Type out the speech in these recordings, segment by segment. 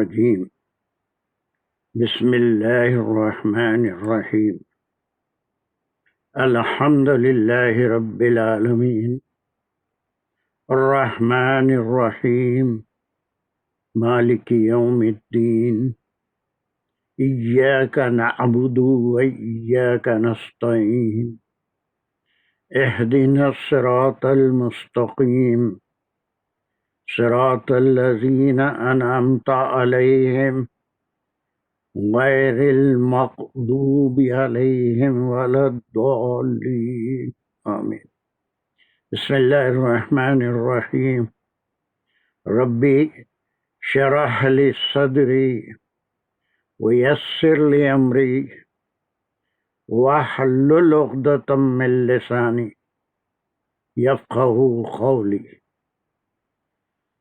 الرجیم بسم اللہ الرحمن الرحیم الحمد للہ رب العالمین الرحمن الرحیم مالک یوم الدین ایاک نعبد و ایاک نستعین اہدنا الصراط المستقیم صراط الذین انعمت علیہم غیر المغضوب علیہم ولا الضالین آمین۔ بسم اللہ الرحمن الرحیم ربی شرح لی صدری ویسر لی امری واحلل عقدۃ من لسانی یفقہوا قولی۔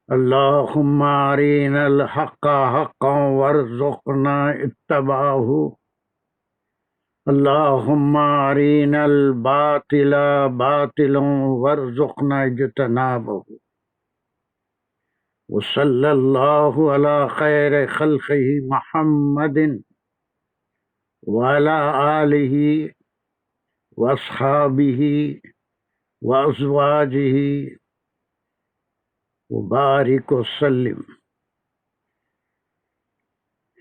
اللہم ارنا الحق حقا وارزقنا اتباعہ، اللہم ارنا الباطل باطلا وارزقنا اجتنابہ، وصلی اللہ علی خیر خلقہ محمد وعلی آلہ واصحابہ وازواجہ وبارک وسلم۔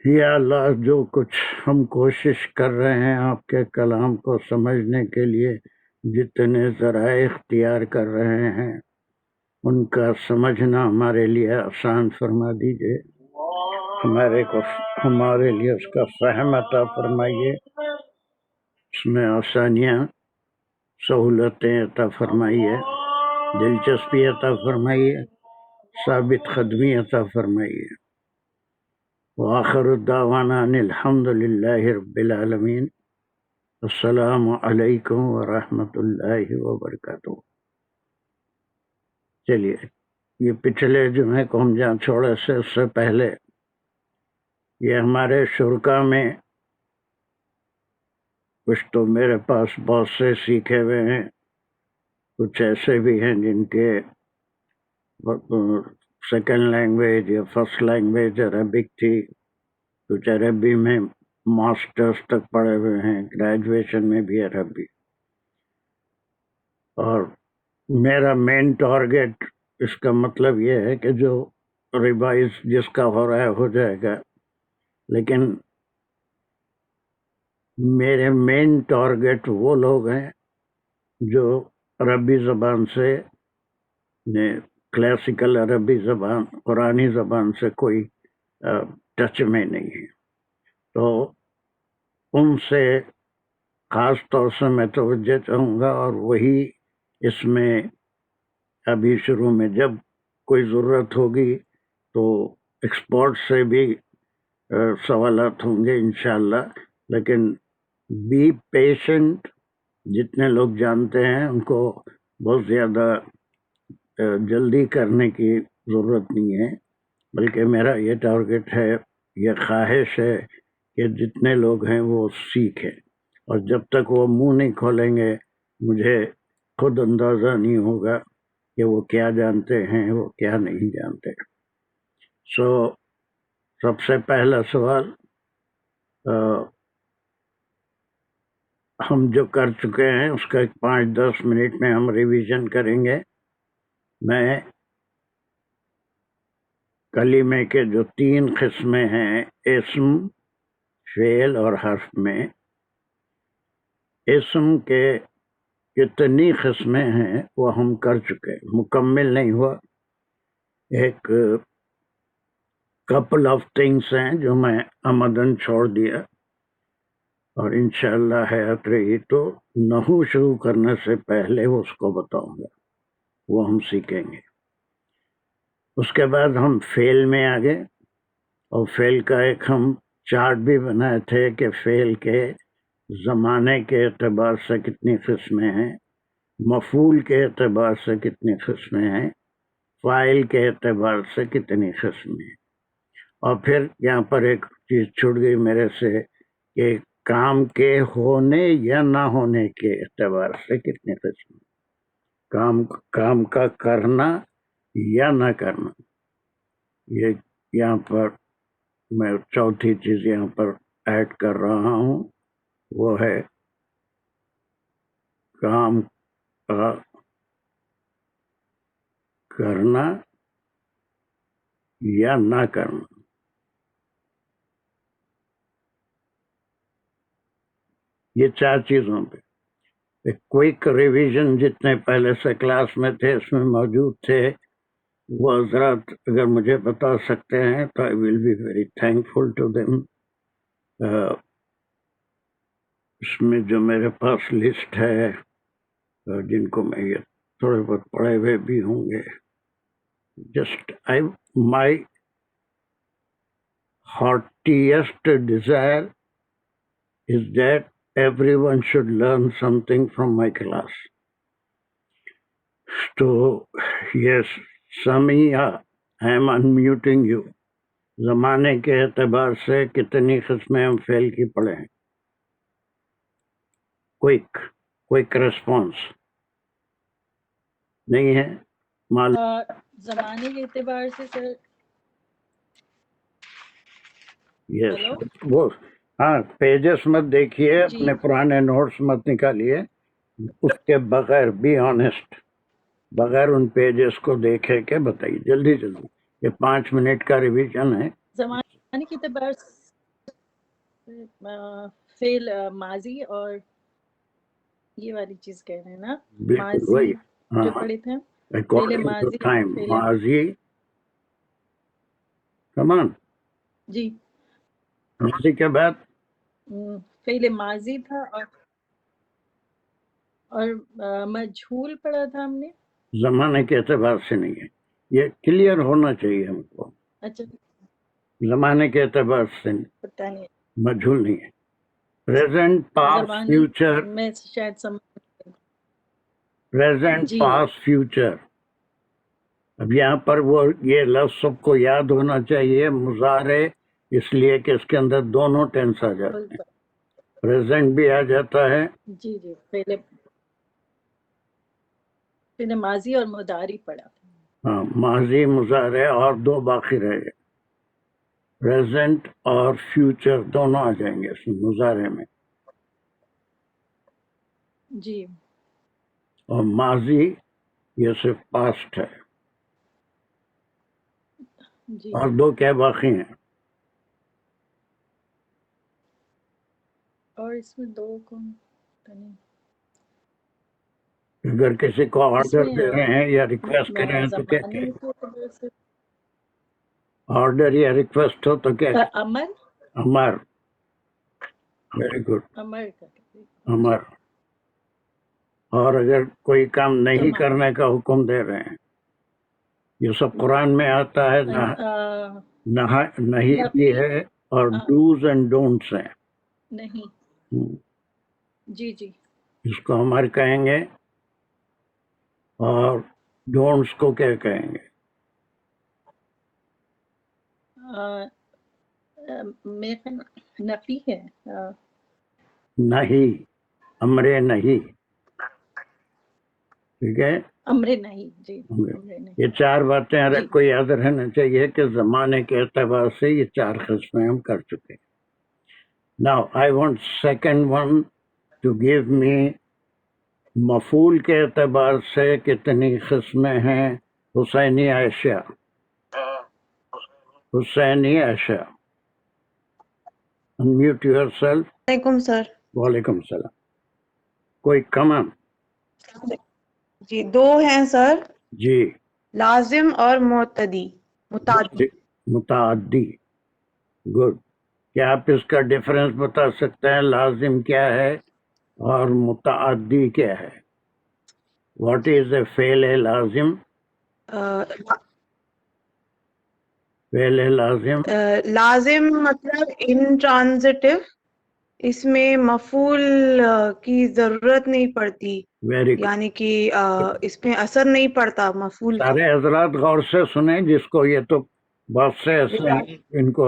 یا اللہ، جو کچھ ہم کوشش کر رہے ہیں آپ کے کلام کو سمجھنے کے لیے، جتنے ذرائع اختیار کر رہے ہیں ان کا سمجھنا ہمارے لیے آسان فرما دیجیے، ہمارے لیے اس کا فہم عطا فرمائیے، اس میں آسانیاں سہولتیں عطا فرمائیے، دلچسپی عطا فرمائیے، ثابت قدمی عطا فرمائیے۔ وآخر الدعوانا ان الحمد للہ رب العالمین۔ السلام علیکم ورحمۃ اللہ وبرکاتہ۔ چلیے، یہ پچھلے جمعے کو ہم جہاں چھوڑے سے اس سے پہلے یہ ہمارے شرکا میں کچھ تو میرے پاس بہت سے سیکھے ہوئے ہیں، کچھ ایسے بھی ہیں جن کے سیکنڈ لینگویج یا فرسٹ لینگویج عربک تھی، کچھ عربی میں ماسٹرز تک پڑھے ہوئے ہیں، گریجویشن میں بھی عربی۔ اور میرا مین ٹارگیٹ، اس کا مطلب یہ ہے کہ جو ریوائز جس کا ہو رہا ہے ہو جائے گا، لیکن میرے مین ٹارگیٹ وہ لوگ ہیں جو عربی زبان سے کلاسیکل عربی زبان، قرآنی زبان سے کوئی ٹچ میں نہیں ہے، تو ان سے خاص طور سے میں توجہ چاہوں گا، اور وہی اس میں ابھی شروع میں جب کوئی ضرورت ہوگی تو ایکسپورٹ سے بھی سوالات ہوں گے انشاءاللہ، لیکن بی پیشنٹ۔ جتنے لوگ جانتے ہیں ان کو بہت زیادہ جلدی کرنے کی ضرورت نہیں ہے، بلکہ میرا یہ ٹارگیٹ ہے، یہ خواہش ہے کہ جتنے لوگ ہیں وہ سیکھیں، اور جب تک وہ منہ نہیں کھولیں گے مجھے خود اندازہ نہیں ہوگا کہ وہ کیا جانتے ہیں، وہ کیا نہیں جانتے۔ سب سے پہلا سوال، ہم جو کر چکے ہیں اس کا 5-10 منٹ میں ہم ریویژن کریں گے۔ میں کلمے کے جو 3 قسمیں ہیں، اسم، فعل اور حرف میں، اسم کے کتنی قسمیں ہیں وہ ہم کر چکے، مکمل نہیں ہوا۔ ایک کپل آف تھنگس ہیں جو میں عمدن چھوڑ دیا، اور انشاءاللہ حیات رہی تو نحو شروع کرنے سے پہلے وہ اس کو بتاؤں گا، وہ ہم سیکھیں گے۔ اس کے بعد ہم فعل میں آگے، اور فعل کا ایک ہم چارٹ بھی بنائے تھے کہ فعل کے زمانے کے اعتبار سے کتنی قسمیں ہیں، مفعول کے اعتبار سے کتنی قسمیں ہیں، فاعل کے اعتبار سے کتنی قسمیں ہیں، اور پھر یہاں پر ایک چیز چھوٹ گئی میرے سے کہ کام کے ہونے یا نہ ہونے کے اعتبار سے کتنی قسمیں، کام کا کرنا یا نہ کرنا، یہ یہاں پر میں چوتھی چیز یہاں پر ایڈ کر رہا ہوں، وہ ہے کام کا کرنا یا نہ کرنا. یہ 4 چیزوں پہ کوئک ریویژن جتنے پہلے سے کلاس میں تھے اس میں موجود تھے، وہ حضرات اگر مجھے بتا سکتے ہیں تو I will be very thankful to them. اس میں جو میرے پاس لسٹ ہے جن کو میں یہ تھوڑے بہت پڑھے ہوئے بھی ہوں گے. Just my heartiest desire is that everyone should learn something from my class. So, yes, Samia, I am unmuting you. زمانے کے اعتبار سے کتنی قسمیں ہم فیل کی پڑھے ہیں؟ کوئک ریسپانس نہیں ہے زمانے کے اعتبار سے سر. یس وہ ہاں پیجز مت دیکھیے، اپنے پرانے نوٹس مت نکالیے، اس کے بغیر بی آنےسٹ، بغیر ان پیجز کو دیکھے کے بتائیے جلدی جلدی. یہ 5 منٹ کا ریویژن ہے. زمانے کے اعتبار سے فیل ماضی اور یہ والی چیز کہہ رہے ہیں نا، بالکل وہی جو پڑھے تھے according to time. ماضی کمان جی ماضی کے بعد فعل ماضی تھا اور مجھول پڑھا تھا ہم نے. زمانے کے اعتبار سے نہیں ہے، یہ کلیئر ہونا چاہیے ہم کو. اچھا زمانے کے اعتبار سے پتہ نہیں، مجھول نہیں ہے. پریزنٹ پاسٹ فیوچر، میں شاید پریزنٹ پاسٹ فیوچر. اب یہاں پر وہ یہ لفظ سب کو یاد ہونا چاہیے، مضارع اس لیے کہ اس کے اندر دونوں ٹینس آ جاتے ہیں، پریزنٹ بھی آ جاتا ہے. جی پہلے ماضی اور مضارع پڑھا. ہاں ماضی مضارع اور 2 باقی رہ گئے، پریزنٹ اور فیوچر دونوں آ جائیں گے اس مضارع میں. جی اور ماضی یہ صرف پاسٹ ہے. اور 2 کیا باقی ہیں؟ اور اس میں 2 کون؟ اگر کسی کو آرڈر دے رہے ہیں یا ریکویسٹ کر رہے ہیں تو کیا کہیں؟ آرڈر یا ریکویسٹ ہو تو کیا کہیں؟ امر. ویری گڈ، امر. اور اگر کوئی کام نہیں کرنے کا حکم دے رہے ہیں، یہ سب قرآن میں آتا ہے. نہیں بھی ہے اور ڈوز اینڈ ڈونٹس ہیں. نہیں جی اس کو امر کہیں گے اور ڈونٹس کو کیا کہیں گے؟ نفی ہے. نہیں، امر نہیں. ٹھیک ہے، امر نہیں. جی یہ 4 باتیں ہر ایک کو یاد رہنا چاہیے کہ زمانے کے اعتبار سے یہ 4 قسمیں ہم کر چکے ہیں. Now I want second one to give me مفعول کے اعتبار سے کتنی قسمیں ہیں. حسینی اشیاء، حسینی اشیاء. Unmute yourself. وعلیکم سر. وعلیکم السلام. کوئی کمان؟ جی 2 ہیں سر. جی لازم اور متعدی. متعدی. گڈ. کیا آپ اس کا ڈفرنس بتا سکتے ہیں؟ لازم کیا ہے اور متعدی کیا ہے؟ واٹ از اے فعل لازم؟ فعل لازم لازم مطلب انٹرانزٹیو، اس میں مفعول کی ضرورت نہیں پڑتی، یعنی کہ اس میں اثر نہیں پڑتا مفعول کا. سارے حضرات غور سے سنیں، جس کو یہ تو بہت سے ایسے ہیں ان کو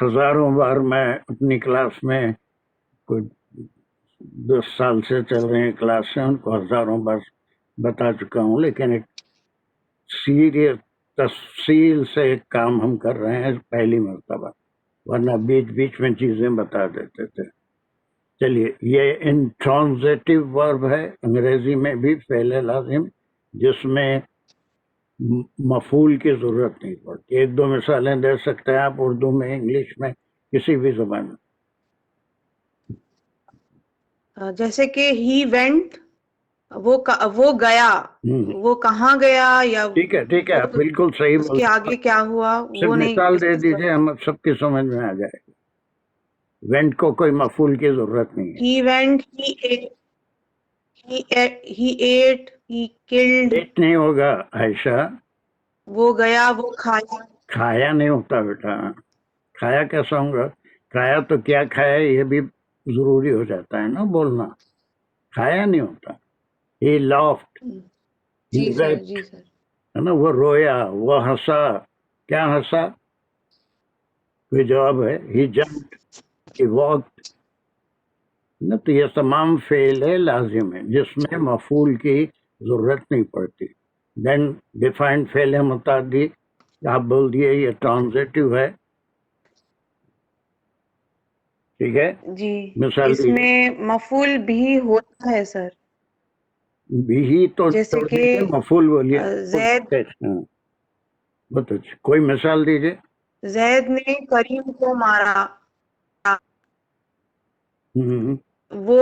ہزاروں بار میں اپنی کلاس میں، کوئی 10 سال سے چل رہے ہیں کلاس سے، ان کو ہزاروں بار بتا چکا ہوں، لیکن ایک سیریس تفصیل سے ایک کام ہم کر رہے ہیں پہلی مرتبہ، ورنہ بیچ بیچ میں چیزیں بتا دیتے تھے. چلیے، یہ انٹرانزیٹو ورب ہے انگریزی میں بھی فعل لازم، جس میں مفعول کی ضرورت نہیں پڑتی. ایک دو مثالیں دے سکتے ہیں آپ اردو میں، انگلش میں، کسی بھی زبان میں. جیسے کہ ہی وینٹ، وہ گیا، وہ کہاں گیا، یا ٹھیک ہے آپ بالکل صحیح اس بول کے رہے آگے کیا ہوا، ہیں. صرف وہ نہیں مثال دے اس دیجئے، ہم سب کی سمجھ میں آ جائے گا. وینٹ کو کوئی مفعول کی ضرورت نہیں ہے. He went, he ate, he killed, ate نہیں ہوگا عائشہ، وہ گیا، وہ کھایا. کھایا نہیں ہوتا بیٹا. کھایا کیسا ہوگا؟ کھایا تو کیا کھایا یہ بھی ضروری ہو جاتا ہے نا بولنا. کھایا نہیں ہوتا. ہی لافٹ، جی سر، جی سر. ہے نا، وہ رویا، وہ ہنسا. کیا ہنسا؟ کوئی جواب ہے؟ ہی جمپڈ، ہی واکڈ. نا، تو یہ تمام فعل لازم ہے جس میں مفعول کی ضرورت نہیں پڑتی. دین ڈیفائنڈ فعل متعدی، آپ بول دیے یہ ٹرانزیٹو ہے. ٹھیک ہے، جی، مثال اس دیجیے. میں مفعول بھی ہوتا ہے سر. بھی تو جیسے چھوڑ کہ دیجیے، مفعول بولیے. زید ہاں، بہت اچھا. کوئی مثال دیجیے. زید نے کریم کو مارا. ہوں، وہ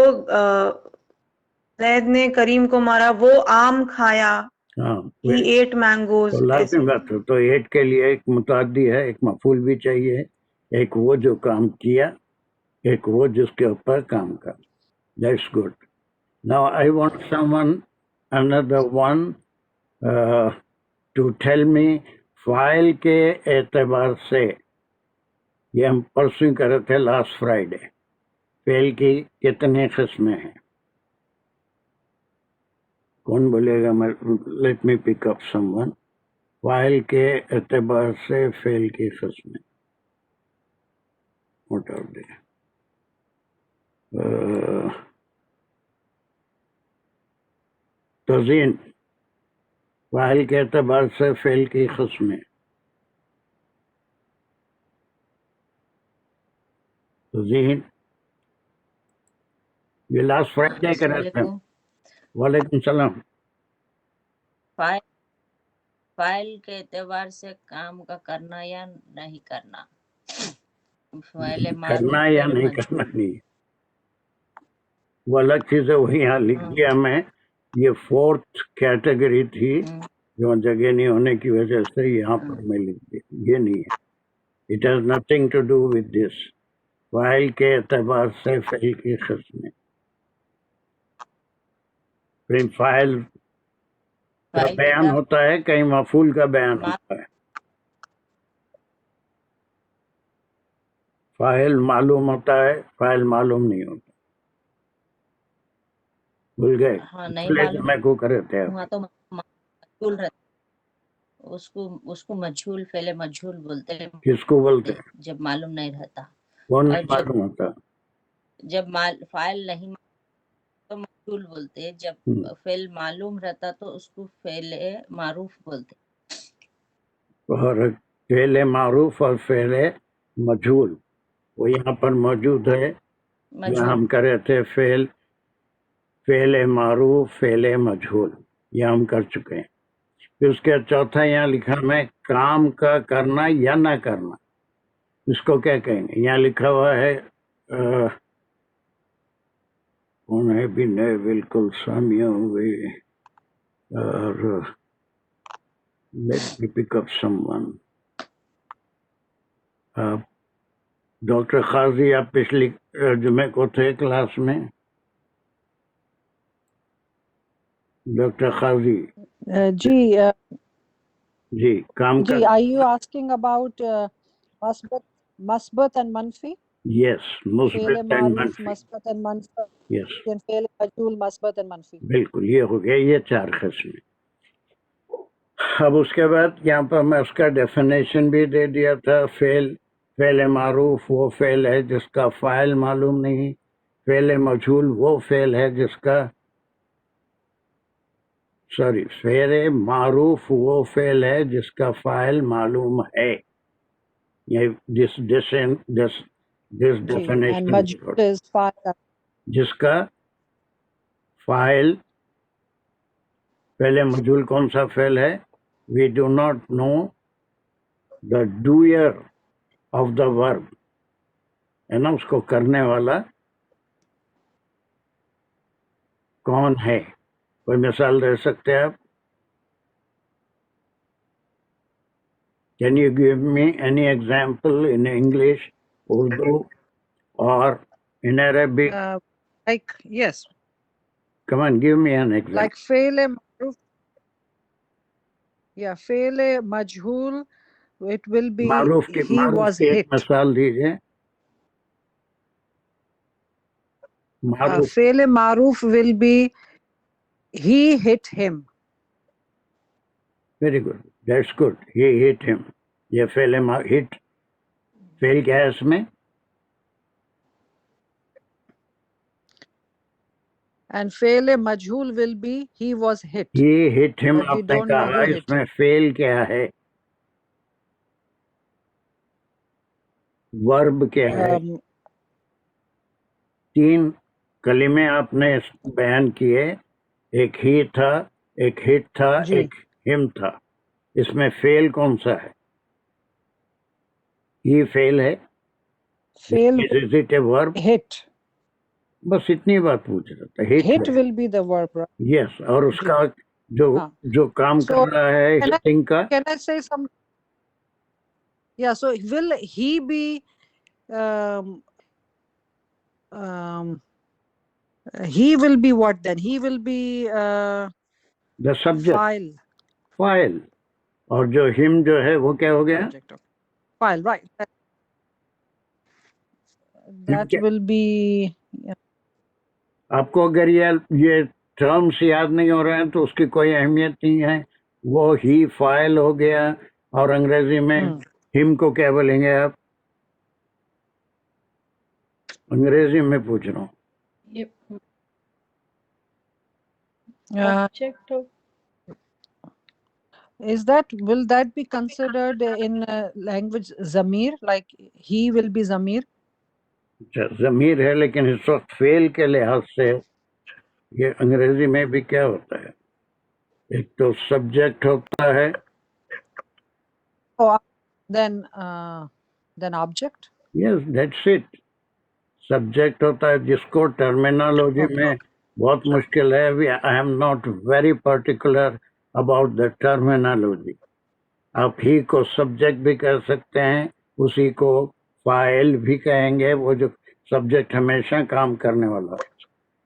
زید نے کریم کو مارا، وہ آم کھایا. ہاں، ہی ایٹ مینگوز. تو لازمی بات ہے. تو ایٹ کے لیے ایک متعدی ہے، ایک مفعول بھی چاہیے. ایک وہ جو کام کیا، ایک وہ جس کے اوپر کام کر. That's good. Now I want another one to tell me فاعل کے اعتبار سے. یہ ہم پرسوں کر رہے تھے لاسٹ فرائیڈے. فعل کی کتنے قسمیں ہیں؟ کون بولے گا؟ لیٹ می پک اپ سم ون. فاعل کے اعتبار سے فعل کی قسمیں. What are they? تزئین فاعل کے اعتبار سے فعل کی قسمیں. تزئین یہ لاسٹ فرائیڈے کر رہے تھے. وعلیکم السلام. فائل کے اعتبار سے کام کا کرنا یا نہیں کرنا. فعل معروف، کرنا یا فعل نہیں مجهول. کرنا نہیں، وہ الگ چیز ہے. وہی یہاں لکھ دیا میں. یہ فورتھ کیٹیگری تھی جو جگہ نہیں ہونے کی وجہ سے یہاں پر میں لکھ دیا. یہ نہیں ہے. It has nothing to do with this. فاعل کے اعتبار سے فعل کی قسمیں. کہیں فاعل کا فاعل بیان ہوتا ہے، کہیں مفعول کا بیان ہوتا ہے. فاعل معلوم ہوتا ہے، فاعل معلوم نہیں ہوتا. بھول گئے؟ ہاں، نہیں معلوم میں کو کرے تھے ہوا تو مجهول رہتا. اس کو مجهول، فعل مجهول بولتے ہیں. کس کو بولتے ہیں؟ جب معلوم نہیں رہتا. کون اور نہیں معلوم ہوتا؟ جب فاعل نہیں تو مجهول بولتے ہیں. جب فعل معلوم رہتا تو اس کو فعل معروف بولتے ہیں. اور فعل معروف اور فعل مجهول وہ یہاں پر موجود ہے. یہاں ہم کرے تھے فعل معروف، فعل مجهول، یہ ہم کر چکے ہیں. پھر اس کے چوتھا یہاں لکھا میں کام کا کرنا یا نہ کرنا. اس کو کیا کہیں گے؟ یہاں لکھا ہوا ہے کون ہے بھی نئے بالکل سامیہ ہوئے. اور let me pick up someone. Doctor قاضی، آپ پچھلی جمعے کو تھے کلاس میں؟ ڈاکٹر قاضی جی کام کا. are you asking about مثبت and منفی؟ یس، فعل مثبت اینڈ معروف منفی. مثبت and منفی، یس، فعل مجهول مثبت and منفی. بالکل یہ ہو گیا. یہ چار قسمیں. اب اس کے بعد یہاں پر میں اس کا ڈیفینیشن بھی دے دیا تھا. فعل معروف وہ فعل ہے جس کا فاعل معلوم نہیں. فعل مجهول وہ فعل ہے جس کا سوری، فعل معروف وہ فعل ہے جس کا فاعل معلوم ہے. یہ دس جی and definition majhul is fa'il. جس کا فاعل پہلے مجھول کون سا فعل ہے؟ We do not know the doer of the verb ہے نا، اس کو کرنے والا کون ہے. کوئی مثال دے سکتے ہیں آپ؟ Can you give me any example in English, Urdu اور in Arabic? Like yes, come on give me an example. like fa'il ma'ruf. Yeah, fa'il majhul. It will be معروف he was کی ایک hit. مثال دیجیے. معروف Fa'il ma'ruf will be he hit him. Very good, that's good. He hit him. یہ فعل ہٹ فعل کیا ہے اس میں؟ And fa'il majhul will be he was hit. He hit ہم. But we آپ نے don't know کہا who اس hit میں him. فعل کیا ہے، ورب کیا ہے؟ تین کلمے آپ نے بیان کیے، ایک ہی تھا، ایک ہٹ تھا، جی ایک ہم تھا. اس میں فعل کون سا ہے؟ یہ فعل ہے. Fa'il Is it a verb؟ hit. بس اتنی بات پوچھ رہا تھا. Hit will be the verb, right? یس. اور اس جی کا جو ہاں. جو کام So کر رہا ہے can I ہٹنگ کا، can I say some? Yeah. So will he be um, he will be what then? He will be the subject file file. اور جو ہم جو ہے وہ کیا ہو گیا؟ subject of file, right? ہم That کیا؟ will be آپ کو اگر یہ ٹرمس یاد نہیں ہو رہے ہیں تو اس کی کوئی اہمیت نہیں ہے. وہ ہی فائل ہو گیا. اور انگریزی میں ہم کو کیا بولیں گے آپ؟ انگریزی میں پوچھ رہا ہوں. یہ uh, object who. will that be considered in language zamir, like he will be zamir? اچھا ضمیر ہے، لیکن اس وقت فعل کے لحاظ سے یہ انگریزی میں بھی کیا ہوتا ہے؟ ایک تو سبجیکٹ ہوتا ہے. Oh, then object. Yes that's it. Subject ہوتا ہے جس کو ٹرمینالوجی Okay. میں بہت مشکل ہے. I am not very particular about the terminology. آپ ہی کو سبجیکٹ بھی کہہ سکتے ہیں، اسی کو فاعل بھی کہیں گے. وہ جو سبجیکٹ ہمیشہ کام کرنے والا ہے،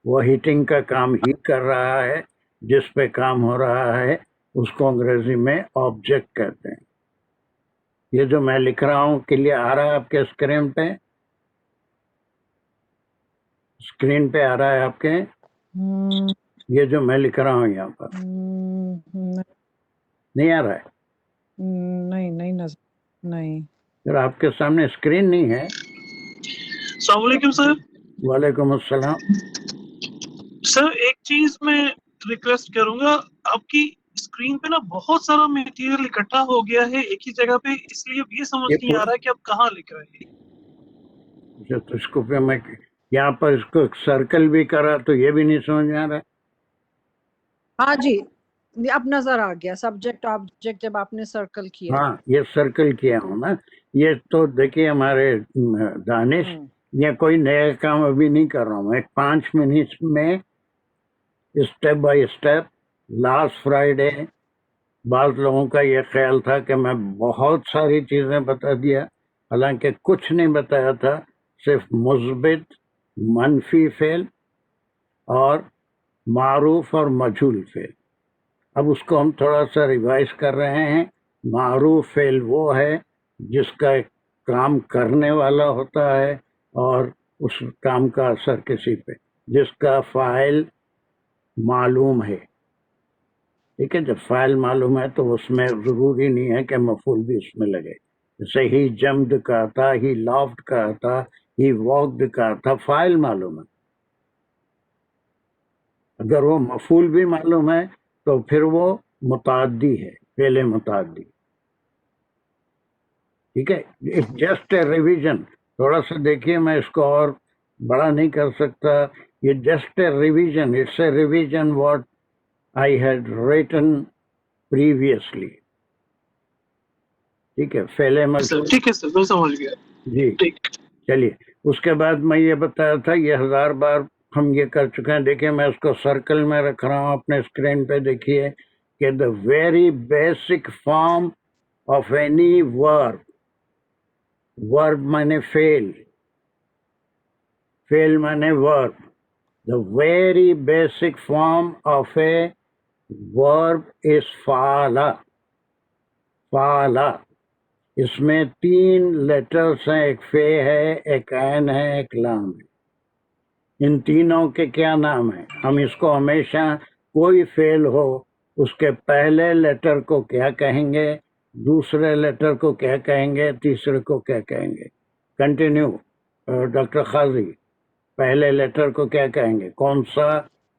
وہ ہیٹنگ کا کام ہی کر رہا ہے. جس پہ کام ہو رہا ہے اس کو انگریزی میں آبجیکٹ کہتے ہیں. یہ جو میں لکھ رہا ہوں کلیئر آ رہا ہے آپ کے اسکرین پہ؟ اسکرین پہ آ رہا ہے آپ کے؟ Hmm, یہ جو میں لکھ رہا ہوں یہاں پر نہیں آ رہا ہے؟ نہیں نہیں. پھر آپ کے سامنے اسکرین نہیں ہے. السلام علیکم سر. وعلیکم السلام. سر ایک چیز میں ریکویسٹ کروں گا، آپ کی اسکرین پہ نا بہت سارا میٹیریل اکٹھا ہو گیا ہے ایک ہی جگہ پہ، اس لیے یہ سمجھ نہیں آ رہا ہے کہ آپ کہاں لکھ رہے ہیں. تو اس کو پہ میں یہاں پر اس کو سرکل بھی کرا تو یہ بھی نہیں سمجھ میں آ رہا ہے. ہاں جی اب نظر آ گیا سبجیکٹ آبجیکٹ جب آپ نے سرکل کیا. ہاں یہ سرکل کیا ہوں نا. یہ تو دیکھیے ہمارے دانش، یہ کوئی نیا کام ابھی نہیں کر رہا ہوں. ایک 5 منٹ میں step by step. Last Friday بعض لوگوں کا یہ خیال تھا کہ میں بہت ساری چیزیں بتا دیا، حالانکہ کچھ نہیں بتایا تھا. صرف مثبت منفی فعل اور معروف اور مجہول فعل. اب اس کو ہم تھوڑا سا ریوائز کر رہے ہیں. معروف فعل وہ ہے جس کا ایک کام کرنے والا ہوتا ہے اور اس کام کا اثر کسی پہ، جس کا فاعل معلوم ہے. ٹھیک ہے، جب فاعل معلوم ہے تو اس میں ضروری نہیں ہے کہ مفعول بھی اس میں لگے. جیسے ہی جمپڈ کا تھا، ہی لافڈ کا تھا، ہی واکڈ کا تھا، فاعل معلوم ہے. اگر وہ مفعول بھی معلوم ہے تو پھر وہ متعدی ہے، فعل متعدی. ٹھیک ہے، جسٹ اے ریویژن. تھوڑا سا دیکھیے، میں اس کو اور بڑا نہیں کر سکتا. یہ just a revision, it's a revision what I had written previously. ٹھیک ہے، فعل مجہول. ٹھیک ہے سر، میں سمجھ گیا. جی ٹھیک. چلیے، اس کے بعد میں یہ بتایا تھا، یہ 1000 بار ہم یہ کر چکے ہیں. دیکھیے میں اس کو سرکل میں رکھ رہا ہوں اپنے اسکرین پہ. دیکھیے کہ the very basic form of any verb, verb مانے فعل، فعل مانے verb. The very basic form of a verb is فعلا. فعلا، اس میں 3 لیٹرز ہیں، ایک فے ہے، ایک عین ہے، ایک لام ہے. ان تینوں کے کیا نام ہیں؟ ہم اس کو ہمیشہ کوئی فعل ہو اس کے پہلے لیٹر کو کیا کہیں گے، دوسرے لیٹر کو کیا کہیں گے، تیسرے کو کیا کہیں گے. کنٹینیو ڈاکٹر قاضی، پہلے لیٹر کو کیا کہیں گے، کون سا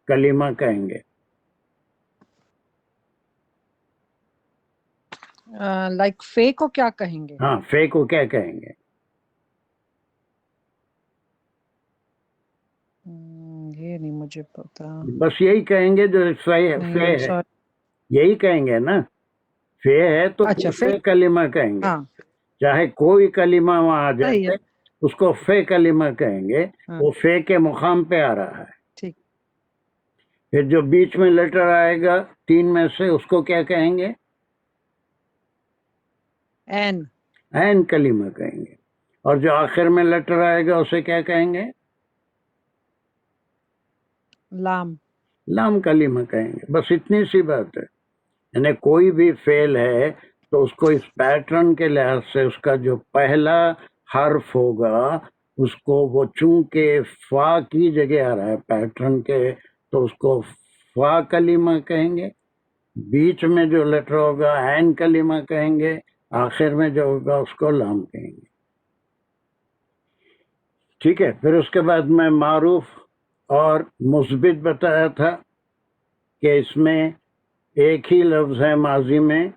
کلمہ کہیں گے؟ لائک فے کو کیا کہیں گے؟ ہاں، فے کو کیا کہیں گے؟ یہ نہیں مجھے پتا. بس یہی کہیں گے جو فے ہے، یہی کہیں گے نا. فے ہے تو اچھا، فے کلمہ کہیں گے. ہاں چاہے کوئی کلمہ وہاں آ صحیح جائے ہے. اس کو فے کلمہ کہیں گے. ہاں. وہ فے کے مقام پہ آ رہا ہے. ٹھیک. پھر جو بیچ میں لیٹر آئے گا 3 میں سے، اس کو کیا کہیں گے؟ این. عین کلمہ کہیں گے. اور جو آخر میں لیٹر آئے گا اسے کیا کہیں گے؟ لام. لام کلمہ کہیں گے. بس اتنی سی بات ہے. یعنی کوئی بھی فعل ہے تو اس کو اس پیٹرن کے لحاظ سے اس کا جو پہلا حرف ہوگا اس کو، وہ چونکہ فا کی جگہ آ رہا ہے پیٹرن کے، تو اس کو فا کلمہ کہیں گے. بیچ میں جو لیٹر ہوگا عین کلمہ کہیں گے. آخر میں جو ہوگا اس کو لام کہیں گے. ٹھیک ہے. پھر اس کے بعد میں معروف اور مثبت بتایا تھا کہ اس میں ایک ہی لفظ ہے ماضی میں،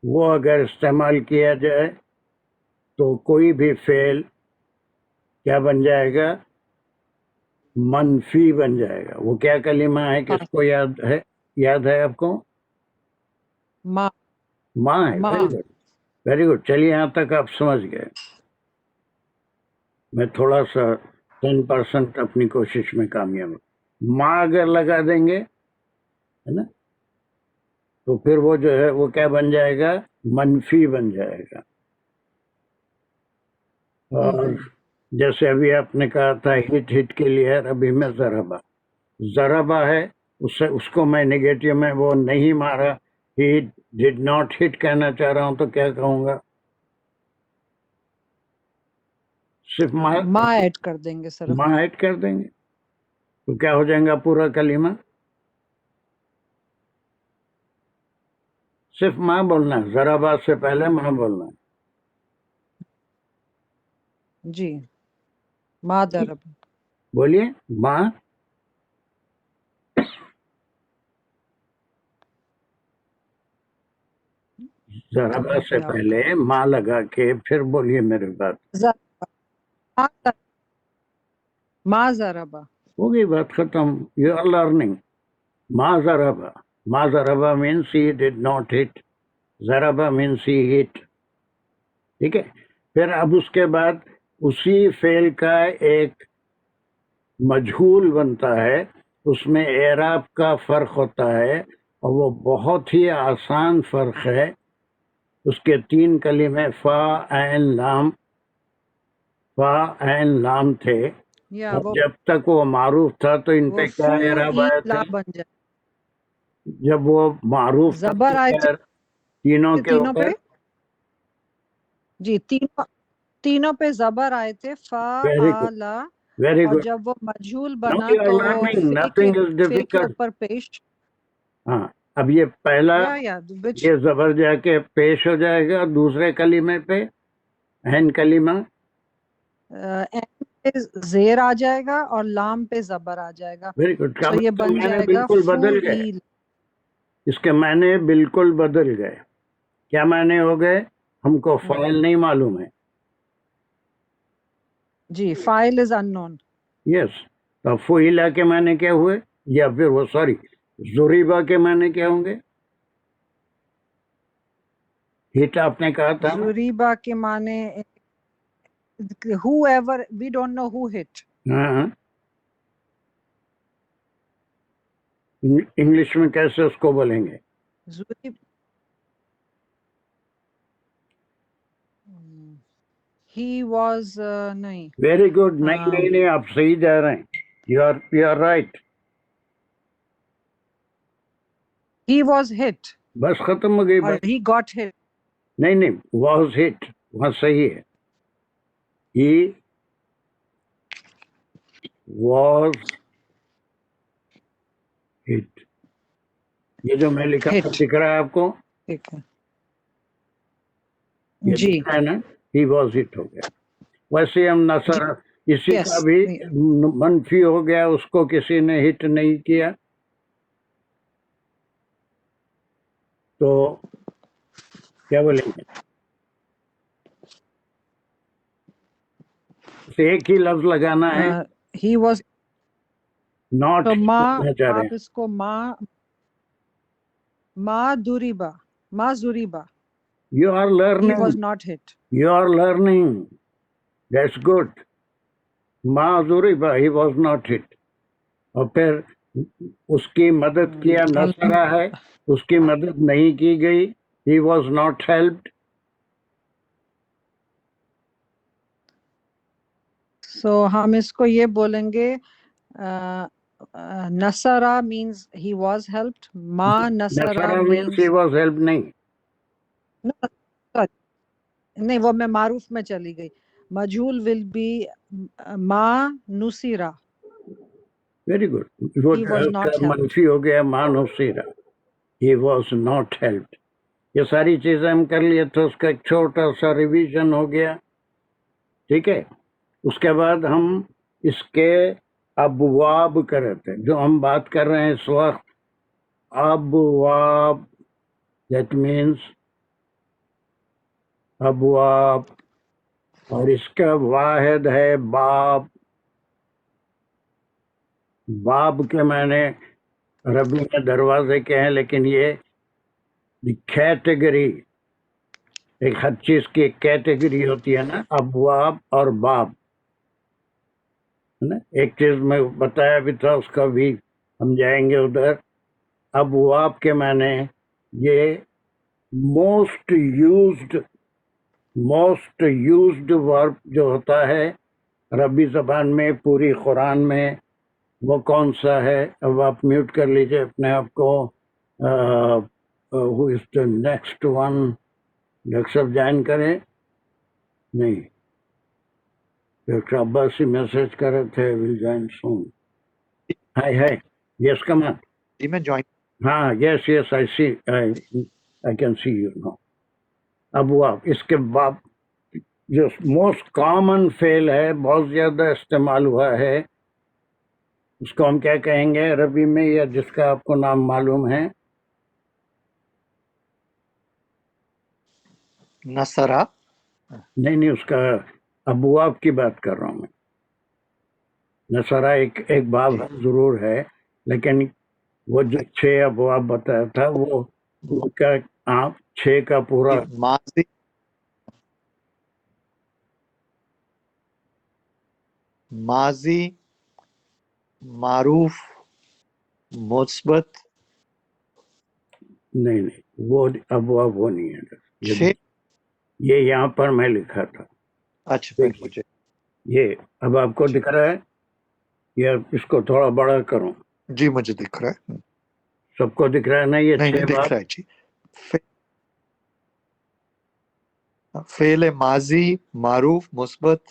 وہ اگر استعمال کیا جائے تو کوئی بھی فعل کیا بن جائے گا؟ منفی بن جائے گا. وہ کیا کلمہ ہے، کس کو یاد ہے؟ یاد ہے آپ کو؟ ماں. ماں ہے. ماں. Very good, very good. چلیے یہاں تک آپ سمجھ گئے. میں تھوڑا سا 10% اپنی کوشش میں کامیاب ہوں. ماں اگر لگا دیں گے ہے نا، تو پھر وہ جو ہے وہ کیا بن جائے گا؟ منفی بن جائے گا. اور جیسے ابھی آپ نے کہا تھا ہٹ، ہٹ کے لیے عربی میں ضربہ. ضربہ ہے، اس کو میں نگیٹو میں وہ نہیں مارا، ہی ڈڈ ناٹ ہٹ کہنا چاہ رہا ہوں، تو کیا کہوں گا؟ صرف ماں ایڈ کر دیں گے سر. ماں ایڈ کر دیں گے تو کیا ہو جائے گا پورا کلمہ؟ صرف ماں بولنا ہے، ضربہ سے پہلے ماں بولنا ہے. جی. ماں ضرب. بولیے. ماں. ضربہ سے پہلے ماں لگا کے پھر بولیے میرے بات. ماں ضربہ. ہو گئی بات ختم. You are learning. ماں ضربہ. ماں ضربہ means he did not hit. ضربہ مینس ہی ہٹ. ٹھیک ہے. پھر اب اس کے بعد اسی فعل کا ایک مجہول بنتا ہے. اس میں اعراب کا فرق ہوتا ہے اور وہ بہت ہی آسان فرق ہے. اس کے 3 کلمے فا عین لام، فا عین لام تھے. اور جب تک وہ معروف تھا تو ان پہ کیا اعراب آیا تھا؟ بن جائے. جب وہ معروف تھا زبر آئے تھے تینوں کے تینوں اوپر. پہ. جی، تینوں پہ زبر آئے تھے، فا آ لا. ویری اور گڈ. جب وہ مجہول بنا تو فے کے اوپر پیش. ہاں، اب یہ پہلا یہ زبر جا کے پیش ہو جائے گا دوسرے کلمے پہ، عین کلمہ. زیر آ جائے گا اور لام پہ زبر آ جائے گا. Very good. تو یہ بن جائے گا بالکل بدل گئے. اس کے معنی بالکل بدل گئے. کیا معنی ہو گئے ہم کو فائل نہیں معلوم ہے. جی فائل از ان نون. یس. تو فوہیلا کے معنی کیا ہوئے, یا پھر وہ سوری زوریبا کے معنی کیا ہوں گے؟ ہٹ آپ نے کہا تھا. زوریبا کے معنی whoever, we don't know who hit. ہاں انگلش میں کیسے اس کو بولیں گے؟ زوریب he was نہیں. Very good. نہیں آپ صحیح جا رہے ہیں. You are right. he was hit بس ختم ہو گئی or بات. he got hit. نہیں واز ہٹ وہاں صحیح ہے. ہی واز ہٹ. یہ جو میں لکھا Hit. دکھ رہا ہے آپ کو, ٹھیک ہے یہ جی. دکھ رہا ہے نا, ہی واز ہٹ ہو گیا. ویسے ہم نصر اسی Yes. کا بھی منفی ہو گیا, اس کو کسی نے ہٹ نہیں کیا. تو کیا بولیں گے؟ ایک ہی لفظ لگانا ہے, he was ناٹ تو ماں, چاہ رہے آپ اس کو ماں دوریبا, ماں زوریبا. ہیں. You are he learning, was not hit. You are learning, that's good. معذوریبا ہی واز ناٹ ہٹ. اور پھر اس کی مدد کیا نصرہ ہے, اس کی مدد نہیں کی گئی. ہی واز ناٹ ہیلپڈ. So ہم اس کو یہ بولیں گے نصرہ means he was helped. ما نصرہ نصرہ means he means was help نہیں. نہیں, وہ میں معروف میں چلی گئی. مجہول will be ما نصیرہ. Very good. وہ He was not helped. منفی ہو گیا مانو سیرا. He was not helped. یہ ساری چیزیں ہم کر لیے تو اس کا ایک چھوٹا سا ریویژن ہو گیا. ٹھیک ہے. اس کے بعد ہم اس کے ابواب کر رہے تھے, جو ہم بات کر رہے ہیں اس وقت. ابواب دیٹ مینس ابواب, اور اس کا واحد ہے باب. باب کے معنی عربی میں دروازے کے ہیں, لیکن یہ کیٹیگری, ایک ہر چیز کی ایک کیٹیگری ہوتی ہے نا, ابواب اور باب. ایک چیز میں بتایا بھی تھا, اس کا بھی ہم جائیں گے ادھر. ابواب کے معنی یہ موسٹ یوزڈ ورب جو ہوتا ہے عربی زبان میں پوری قرآن میں, وہ کون سا ہے؟ اب آپ میوٹ کر لیجئے اپنے آپ کو. who is the next one? Doctor صاحب جوائن کریں. نہیں, ڈاکٹر عباسی میسج کر رہے تھے ول جوائن سون. ہائے یس کم آن. جی میں جوائن. ہاں یس آئی سی, I can see you know. ابواب, اس کے بعد جو موسٹ کامن فعل ہے, بہت زیادہ استعمال ہوا ہے, اس کو ہم کیا کہیں گے عربی میں, یا جس کا آپ کو نام معلوم ہے؟ نصرہ. نہیں, اس کا ابواب کی بات کر رہا ہوں میں. نصرہ ایک باب ضرور ہے, لیکن وہ جو 6 ابواب بتایا تھا وہ کا 6 کا پورا. ماضی, ماضی, معروف, مثبت. نہیں وہ ابواب وہ نہیں ہے. 6. یہ یہاں پر میں لکھا تھا. اچھا پھر مجھے یہ اب آپ کو دکھ رہا ہے, یا اس کو تھوڑا بڑا کروں؟ جی مجھے دکھ رہا ہے. سب کو دکھ رہا ہے نا؟ یہ نہیں 6 دکھ باب. رہا ہے جی. فعل ماضی, معروف, مثبت,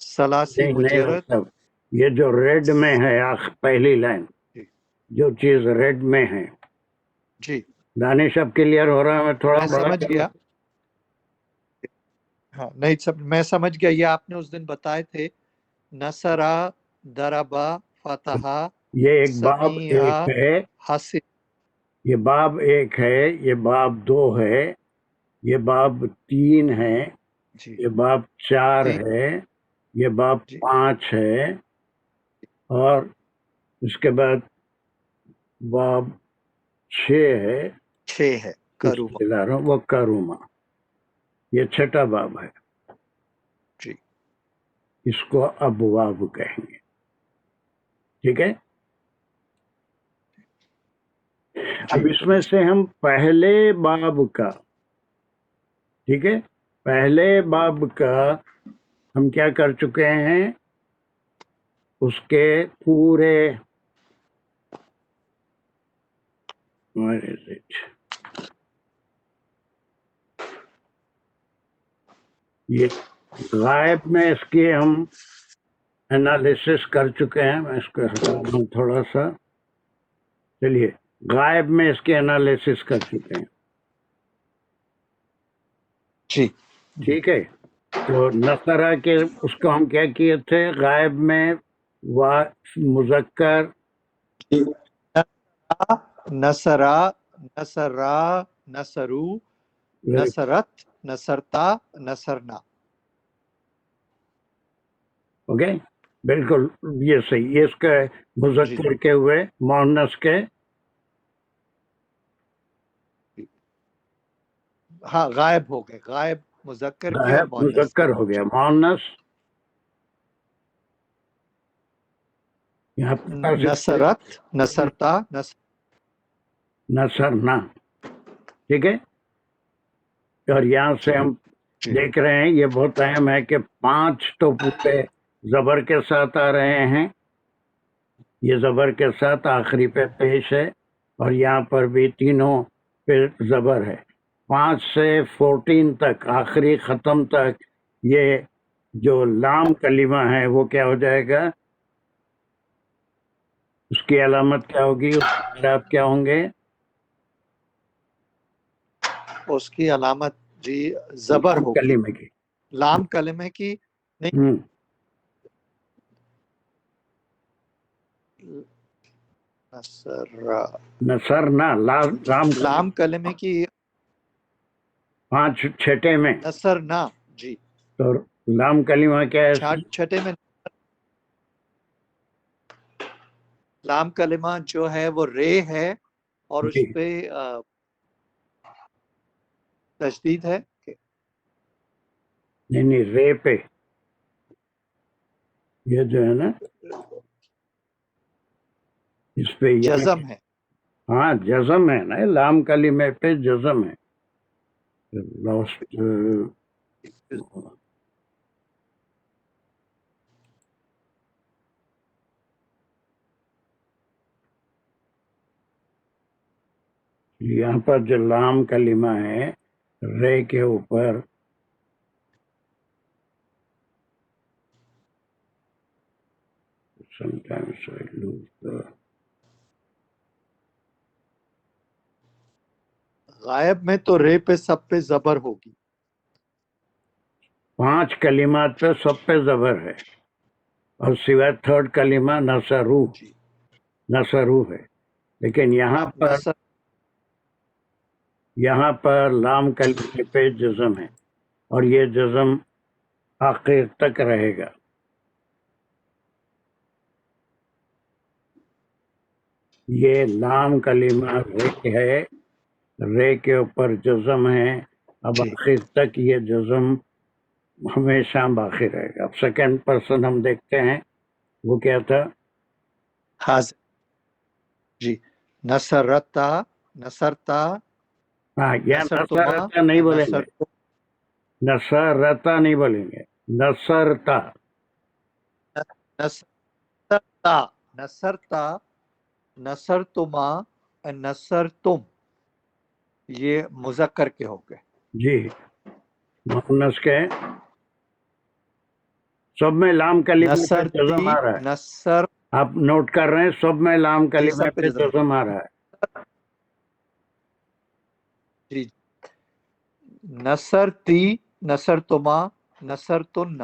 ثلاثی, مجرد. نہیں, یہ جو ریڈ میں ہے پہلی لائن, جو چیز ریڈ میں ہے. جی دانش اب کلیئر ہو رہا ہے؟ میں تھوڑا میں بڑا سمجھ گیا. ہاں نہیں میں سمجھ گیا. یہ آپ نے اس دن بتائے تھے, نصرہ, دربا, فتحہ, یہ ایک باب ایک سمیع, ہے. حسب. یہ باب 1 ہے، یہ باب 2 ہے، یہ باب 3 ہے، جی یہ باب 4 جی ہے، یہ باب جی 5 ہے، اور اس کے بعد باب 6 ہے، 6 ہے کروما. رشتہ داروں وہ کروما. یہ 6واں باب ہے. جی اس کو ابواب کہیں گے. ٹھیک ہے. اب جی اس میں سے ہم پہلے باب کا، ٹھیک ہے، پہلے باب کا ہم کیا کر چکے ہیں، اس کے پورے where is it؟ یہ غائب میں اس کی ہم انالیسس کر چکے ہیں. میں اس کو ہٹا دوں تھوڑا سا. چلیے، غائب میں اس کی انالیسس کر چکے ہیں. جی ٹھیک ہے. تو نصرہ کے اس کو ہم کیا کیے تھے، غائب میں مذکر جی. نصرا، نصرا، نصرو، نصرت، نصرتا، نصرنا. اوکے، بالکل یہ صحیح. یہ اس کے مذکر کے ہوئے، مؤنث کے ہاں غائب ہو گئے، غائب مذکر کے اور غائب مؤنث کے. مذکر ہو گیا. مؤنث یہاں پر نصرت، نصرتا، نصرنا. ٹھیک ہے. اور یہاں سے ہم جی دیکھ رہے ہیں، یہ بہت اہم ہے کہ 5 تو پورے زبر کے ساتھ آ رہے ہیں. یہ زبر کے ساتھ آخری پہ پیش ہے، اور یہاں پر بھی تینوں پہ زبر ہے. 5 سے 14 تک، آخری ختم تک، یہ جو لام کلمہ ہے وہ کیا ہو جائے گا، اس کی علامت کیا ہوگی، اس کے اعراب کیا ہوں گے؟ اس کی علامت جی زبر ہوگی. کلمے کی. لام کلمے کی نہیں. ہوں. نصرا، نصرنا، لام لام کلمے کی 5 چھٹے میں. نصرنا. جی تو لام کلمہ کیا ہے؟ 6 میں لام کلمہ جو ہے وہ رے ہے، اور اس جی. پہ تشدید ہے. نہیں رے پہ، یہ جو ہے نا، اس پہ جزم ہے. ہاں جزم ہے نا، لام کلمے پہ جزم ہے. یہاں پر جو لام کلمہ ہے رے کے اوپر، sometimes I lose the غائب میں تو رے پہ سب پہ زبر ہوگی. 5 کلمات پہ سب پہ زبر ہے، اور سوائے 3rd کلمہ نصرو، جی نصرو ہے. لیکن یہاں پر لام کلمے پہ جزم ہے، اور یہ جزم آخر تک رہے گا. یہ لام کلمہ رے ہے، رے کے اوپر جزم ہے. اب جی آخر تک یہ جزم ہمیشہ باقی رہے گا. اب سیکنڈ پرسن ہم دیکھتے ہیں، وہ کیا تھا؟ حاضر. جی نصرتا، نصرتا، ہاں، یہ نصرتما، نصرتا نہیں بولیں گے، نصرت. نصرتا نہیں بولیں گے، نصرتا. نصرتا، نصرتا، نصرتما، نصرتم. یہ مذکر کے ہو گئے. جی. مؤنث کے سب میں لام کلمے پہ جزم نصرتی، آ رہا ہے. نصر. آپ نوٹ کر رہے ہیں، سب میں لام جی کلمے سب پہ پہ جزم. جزم آ رہا ہے. جی نصرتی، نصرتما، نصرتن.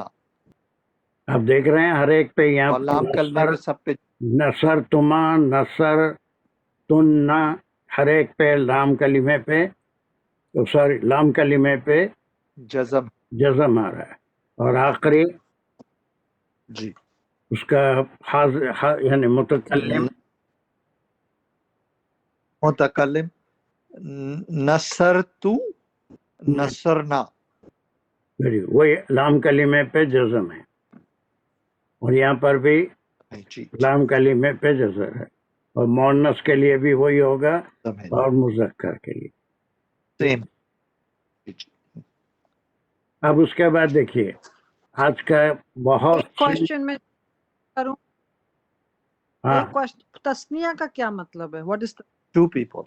آپ دیکھ رہے ہیں ہر ایک پہ، یہاں اور لام کلمے پہ سب پہ. نصر تما، نصر تننا، ہر ایک پہ لام کلمے پہ سوری لام کلمے پہ جزم جزم آ رہا ہے، اور آخری جی اس کا یعنی متکلم متکلم نصرتو نصرنا وہی لام کلمے پہ جزم ہے، اور یہاں پر بھی جی لام کلمے پہ جزم ہے، اور مؤنث کے لیے بھی وہی ہوگا اور مذکر کے لیے. سیم. اب اس کے بعد دیکھیے آج کا بہت ایک کوشچن میں کروں. ہاں ایک کوشچن، تسنیہ کا کیا مطلب ہے؟ What is? Two people.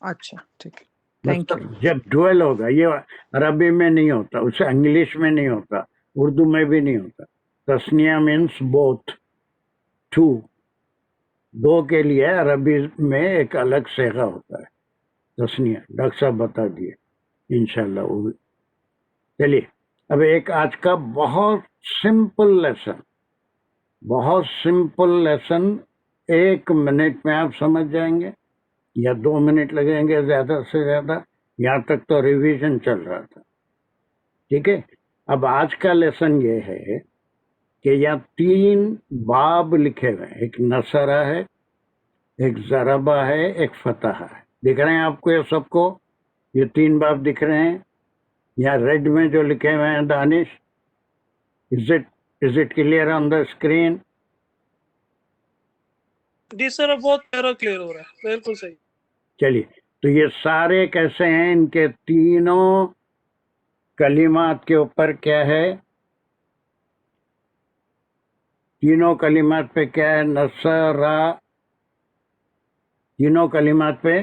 اچھا ٹھیک ہے، تھینک یو. مطلب جب ڈویل ہوگا، یہ عربی میں نہیں ہوتا، اسے انگلش میں نہیں ہوتا، اردو میں بھی نہیں ہوتا. تسنیہ مینس بوتھ، ٹو، دو کے لیے عربی میں ایک الگ صیغہ ہوتا ہے تسنیہ. ڈاکٹر صاحب بتا دیے انشاءاللہ وہ بھی. چلیے اب ایک آج کا بہت سمپل لیسن، بہت سمپل لیسن، 1 منٹ میں آپ سمجھ جائیں گے یا 2 منٹ لگیں گے زیادہ سے زیادہ. یہاں تک تو ریویژن چل رہا تھا، ٹھیک ہے. اب آج کا لیسن یہ ہے کہ یہاں 3 باب لکھے ہوئے ہیں، ایک نصرہ ہے، ایک ضربہ ہے، ایک فتح ہے. دکھ رہے ہیں آپ کو یہ سب کو؟ یہ 3 باب دکھ رہے ہیں یا ریڈ میں جو لکھے ہوئے ہیں Danish? Is it clear on the screen? جی سر اب بہت پیارا کلیئر ہو رہا ہے، بالکل صحیح. چلیے تو یہ سارے کیسے ہیں؟ ان کے تینوں کلمات کے اوپر کیا ہے؟ تینوں کلمات پہ کیا ہے؟ نصرہ. تینوں کلمات پہ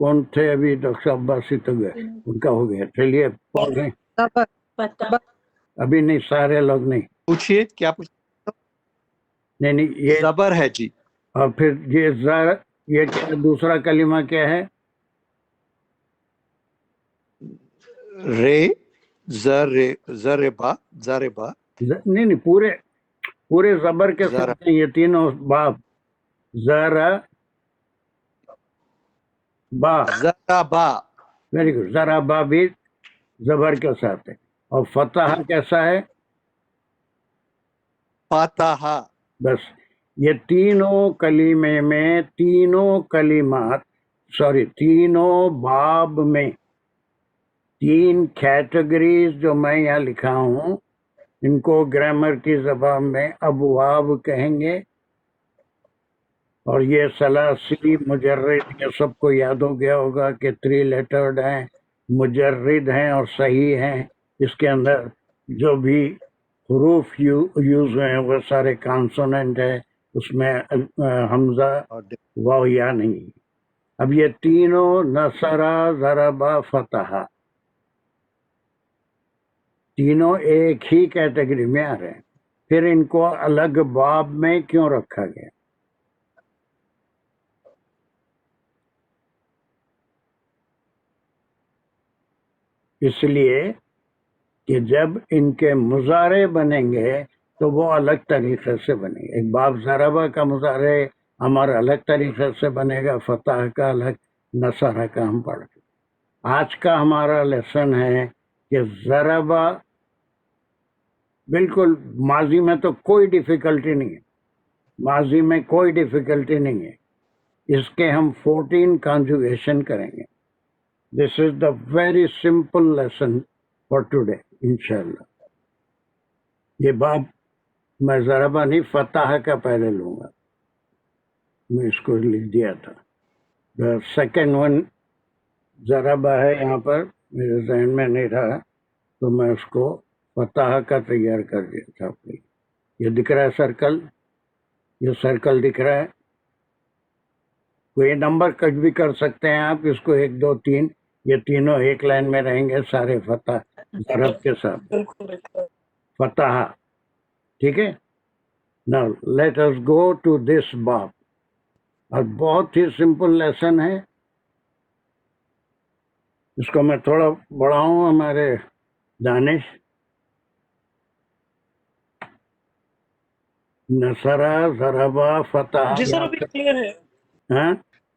کون تھے؟ ابھی ڈاکٹر صاحب باسی تو گئے، ان کا ہو گیا. چلیے پڑھ رہے ہیں. فتح، ابھی نہیں، سارے لوگ نہیں. پوچھیے کیا پوچھ. نہیں یہ زبر ہے جی. اور پھر یہ کیا دوسرا کلمہ کیا ہے؟ رے زربا زربا. نہیں پورے زبر کے ذرا. ساتھ ہیں یہ تینوں باب. ذرا با، زربا. Very good. ذرا با بھی زبر کے ساتھ ہے. اور فتح کیسا ہے؟ فتح. بس یہ تینوں کلمے میں، تینوں کلمات تینوں باب میں 3 کیٹیگریز جو میں یہاں لکھا ہوں، ان کو گرامر کی زبان میں ابواب کہیں گے. اور یہ ثلاثی مجرد، یہ سب کو یاد ہو گیا ہوگا کہ 3 لیٹرڈ ہیں، مجرد ہیں اور صحیح ہیں. اس کے اندر جو بھی حروف یوز ہوئے ہیں وہ سارے کانسوننٹ ہے، اس میں حمزہ واو یا نہیں. اب یہ تینوں نصرہ ضربہ فتح تینوں ایک ہی کیٹیگری میں آ رہے ہیں. پھر ان کو الگ باب میں کیوں رکھا گیا؟ اس لیے کہ جب ان کے مضارع بنیں گے تو وہ الگ طریقے سے بنے گے. ایک باب ضربہ کا مضارع ہمارا الگ طریقے سے بنے گا، فتح کا الگ، نصرہ کا ہم پڑھ گے. آج کا ہمارا لیسن ہے کہ ضربہ بالکل ماضی میں تو کوئی ڈیفیکلٹی نہیں ہے، ماضی میں کوئی ڈیفیکلٹی نہیں ہے. اس کے ہم 14 کانجوگیشن کریں گے. This is the very simple lesson for today انشاءاللہ. یہ باب میں ضربہ نہیں، فتح کا پہلے لوں گا. میں اس کو لکھ دیا تھا. دا سیکنڈ ون ضربہ ہے، یہاں پر میرے ذہن میں نہیں رہا تو میں اس کو فتح کا تیار کر دیا تھا. یہ دکھ رہا ہے سرکل، یہ سرکل دکھ رہا ہے. کوئی نمبر کٹ بھی کر سکتے ہیں آپ اس کو، 1 2 3. یہ تینوں ایک لائن میں رہیں گے سارے فتح ضرب کے ساتھ. فتح، ٹھیک ہے. Now let us go to this باب. اور بہت ہی سمپل لیسن ہے. اس کو میں تھوڑا بڑھاؤں ہمارے دانش. نصرہ ضربہ فتح. جی سر ابھی کلیئر ہے. ہاں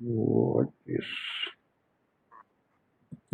What is-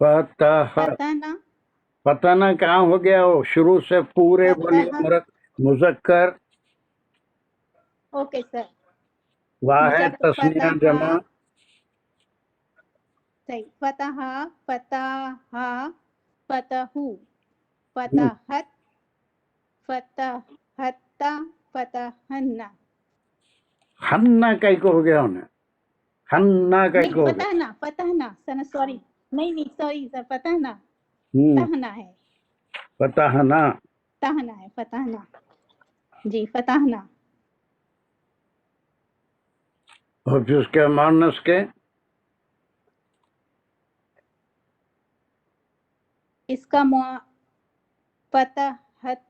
فتح فتنا فتنا کہاں ہو گیا وہ شروع سے پورے بولیے فتح مذکر اوکے سر واحد مذکر تسنیہ فتح جمع صحیح فتح فتح فتحو فتحت فتحت فتحنا ہننا کئی کو ہو گیا انہیں ہننا کئی نہیں کو ہو گیا فتحنا سر سوری نہیں سوری سر فتحنا ہوں، تہنا ہے فتحنا تہنا ہے فتحنا جی فتحنا اور پھر اس کے مؤنث کے اس کا فتحت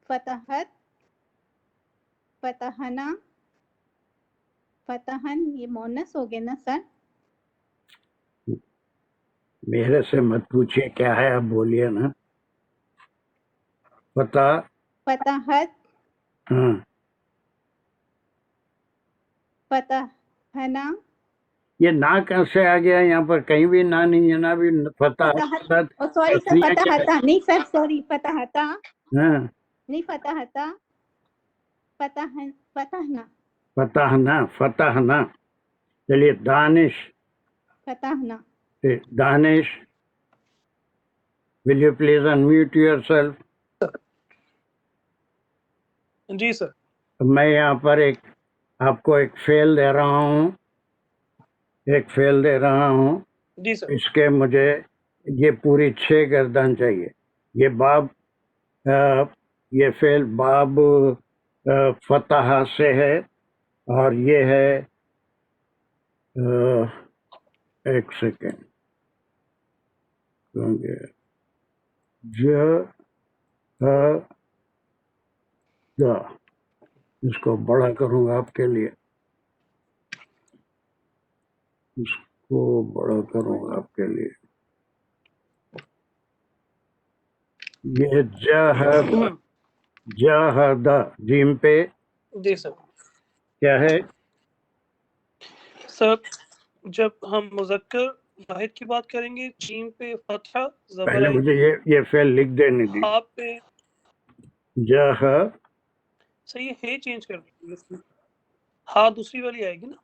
فتحت فتحنا فتحن یہ مونس ہو گئے نا سر میرے سے مت پوچھیے کیا ہے آپ بولیے نا فتح فتحت ہاں فتحنا یہ نا کہاں سے آ گیا یہاں پر کہیں بھی نا نہیں ہے نا بھی فتح فتحت سوری سر فتحتا نہیں سر سوری فتحتا ہاں نہیں فتحتا فتحنا فتحنا فتحنا چلیے دانش فتحنا دانش will you please unmute yourself جی سر میں یہاں پر آپ کو ایک فعل دے رہا ہوں جی سر اس کے مجھے یہ پوری 6 گردان چاہیے یہ باب یہ فعل باب فتح سے ہے اور یہ ہے ایک سیکنڈ اس کو بڑا کروں گا آپ کے لیے اس کو بڑا کروں گا آپ کے لیے یہ جہد جیم پہ جی سر کیا ہے سر جب ہم مذکر واحد کی بات کریں گے جیم پہ فتحہ زبر پہلے آئے مجھے گی یہ فعل لکھ دینے دی ہاں پہ صحیح ہے چینج کر دیں گے ہاں دوسری والی آئے گی نا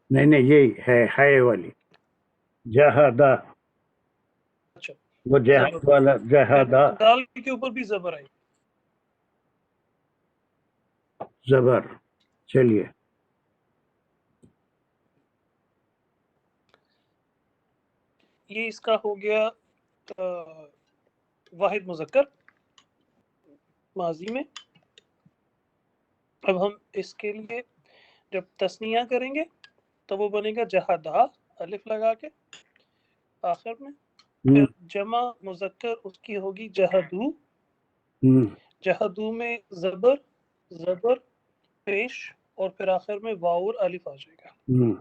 نہیں یہی ہے والی جہدا اچھا وہ جہاد والا جہدا دال کے اوپر بھی زبر آئے گی زبر چلیے یہ اس کا ہو گیا واحد مذکر ماضی میں اب ہم اس کے لیے جب تثنیہ کریں گے تو وہ بنے گا جہدا الف لگا کے آخر میں پھر جمع مذکر اس کی ہوگی جہدو جہدو میں زبر پیش اور پھر آخر میں واؤ اور الف آ جائے گا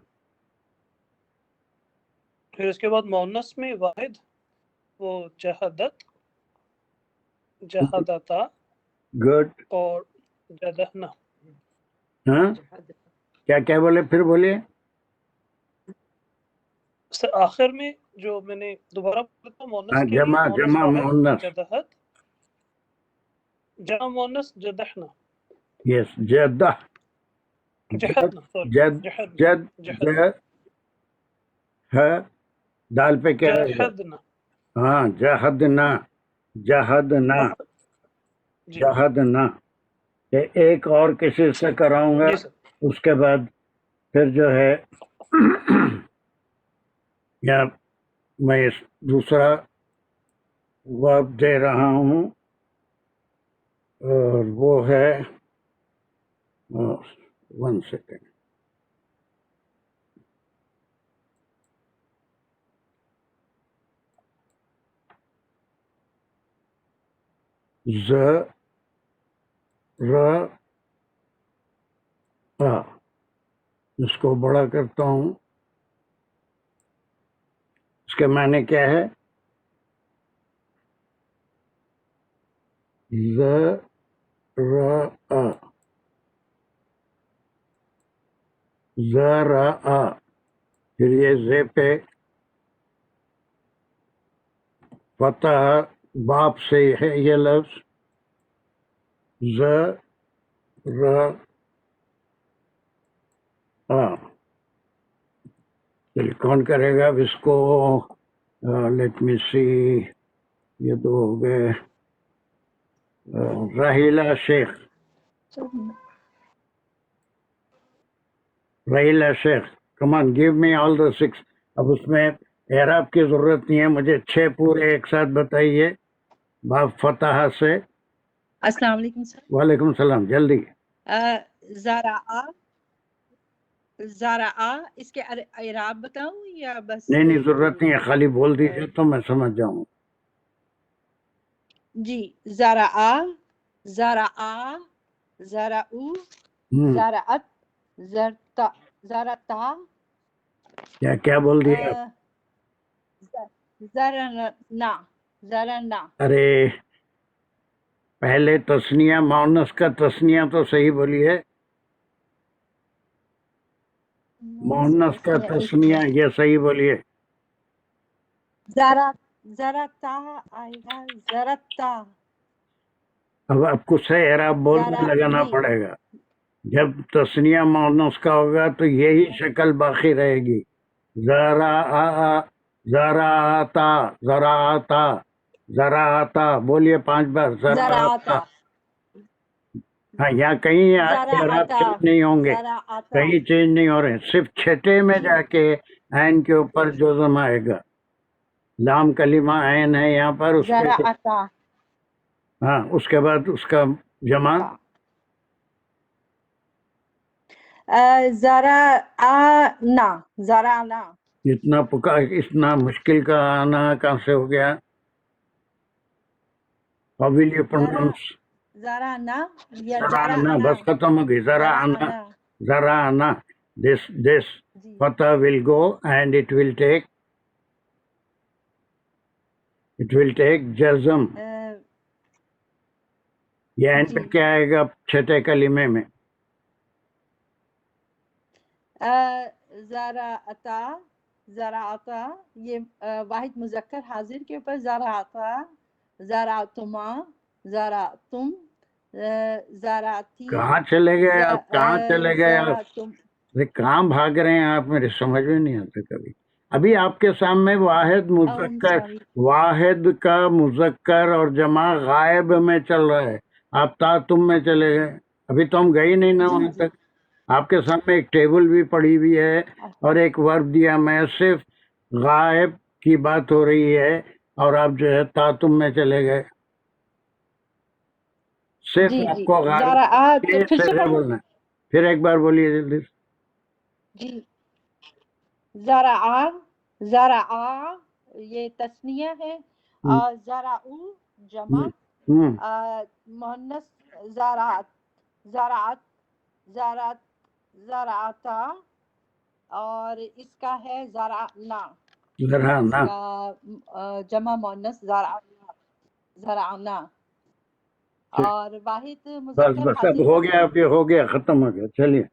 پھر اس کے بعد مؤنث میں واحد وہ جہدت جہدتا گڈ اور جدہنا ہاں کیا بولے پھر بولیے سر آخر میں جو میں نے دوبارہ بولا تھا مؤنث کے لیے جمع واحد مؤنث جدہت جمع مؤنث جدہنا یس جدہ جہدنا سوری جد ہے دال پہ کیا ہے جہدنا ہاں جہدنا ایک اور کسی سے کراؤں گا جی سر اس کے بعد پھر جو ہے یا میں دوسرا ورب دے رہا ہوں اور وہ ہے 1 سیکنڈ اس کو بڑا کرتا ہوں اس کے معنی کیا ہے زرع پھر یہ زے پہ فتح باپ سے ہے یہ لفظ، ز ر کون کرے گا اب اس کو؟ لیٹ می سی، یہ دو ہو گئے. راہیلہ شیخ، راہیلہ شیخ، کمان گیو می آل دا 6. اب اس میں اعراب کی ضرورت نہیں ہے، مجھے 6 پورے ایک ساتھ بتائیے باب فتح سے. السلام علیکم سر. وعلیکم السلام، جلدی. زرعہ اس کے اعراب بتاؤں یا بس؟ نہیں ضرورت نہیں ہے، خالی بول دیجیے تو میں سمجھ جاؤں. جی، زرعہ، زرعہ، زرعو، زرعت، زرتا. کیا بول دیا آپ؟ زرنا، زرنا. ارے پہلے تسنیہ مؤنث کا تسنیہ تو صحیح بولیے، مؤنث کا تسنیہ یہ صحیح بولیے. زرتا آئے گا، زرتا. اب آپ کو صحیح اعراب بول کے لگانا پڑے گا. جب تسنیہ مؤنث کا ہوگا تو یہی شکل باقی رہے گی. زراعتا، زراعتا، زراعتا بولیے 5 بار. زراعتا. ہاں، یہاں کہیں اعراب چینج نہیں ہوں گے، کہیں چینج نہیں ہو رہے، صرف چھٹے میں جا کے عین کے اوپر جزم آئے گا. لام کلمہ عین ہے یہاں پر، اس کے ہاں اس کے بعد اس کا جمع زرعنا، زرعنا. اتنا مشکل کا آنا کہاں سے ہو گیا؟ How will you pronounce؟ زرعنا یا زرعنا، بس ختم ہو گئی. زرعنا، زرعنا. This fatah will go and it will take jazm. یہ اینڈ پہ کیا آئے گا چھٹے کلمے میں؟ زراعتا، زراعتا یہ واحد مذکر حاضر کے اوپر زراعتا، زراعتما، زراعتم، زراعتی. کہاں چلے گئے آپ؟ کہاں چلے گئے آپ؟ کہاں بھاگ رہے ہیں آپ؟ میرے سمجھ میں نہیں آتا کبھی. ابھی آپ کے سامنے واحد مذکر، واحد کا مذکر اور جمع غائب میں چل رہا ہے، آپ تم میں چلے گئے. ابھی تو ہم گئے نہیں نا وہاں تک. آپ کے سامنے ایک ٹیبل بھی پڑی ہوئی ہے اور ایک ورب دیا، میں صرف غائب کی بات ہو رہی ہے اور آپ جو ہے تم میں چلے گئے. صرف آپ کو غائب بولنا ہے. پھر ایک بار بولیے جلدی. جی، زرعہ، زرعہ یہ تسنیہ ہے، اور زرعو جمع، مؤنث زراعت، زراعت، زراعت، زراعتا. اور اس کا ہے زرعنا، زرعنا، جمع مؤنث زرعنا، زرعنا. اور واحد مذکر بس اب ہو گیا، اب یہ ہو گیا، ختم ہو گیا. چلیے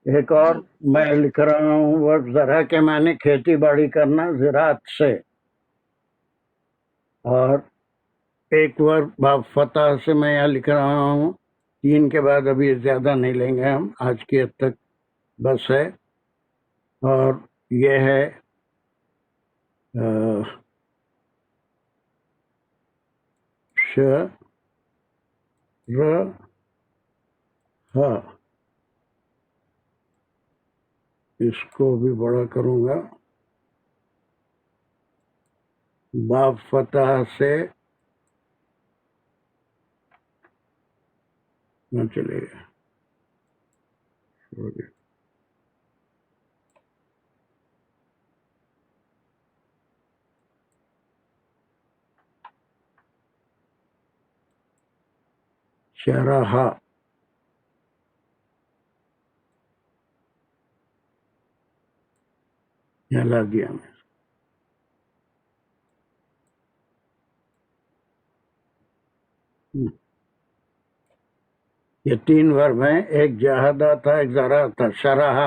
ایک اور میں لکھ رہا ہوں ورب زرع کے معنی کھیتی باڑی کرنا زراعت سے، اور ایک ورب باب فتح سے میں یہاں لکھ رہا ہوں. 3 کے بعد ابھی زیادہ نہیں لیں گے ہم، آج کی حد تک بس ہے. اور یہ ہے ش ر ہ، اس کو بھی بڑا کروں گا. باب فتح سے نہ چلے گا. شرح، لا دیا میں. یہ 3 ورب ہیں، ایک جہادہ تھا، ایک زرع تھا. شرح،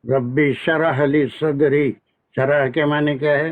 ربی شرح لی صدری. شرح کے معنی کیا ہے؟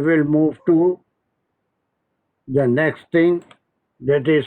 will move to the next thing, that is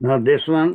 Now this one,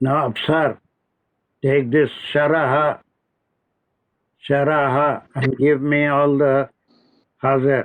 now Absar, take this sharaha, sharaha, and give me all the hazir.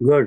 good.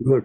Good.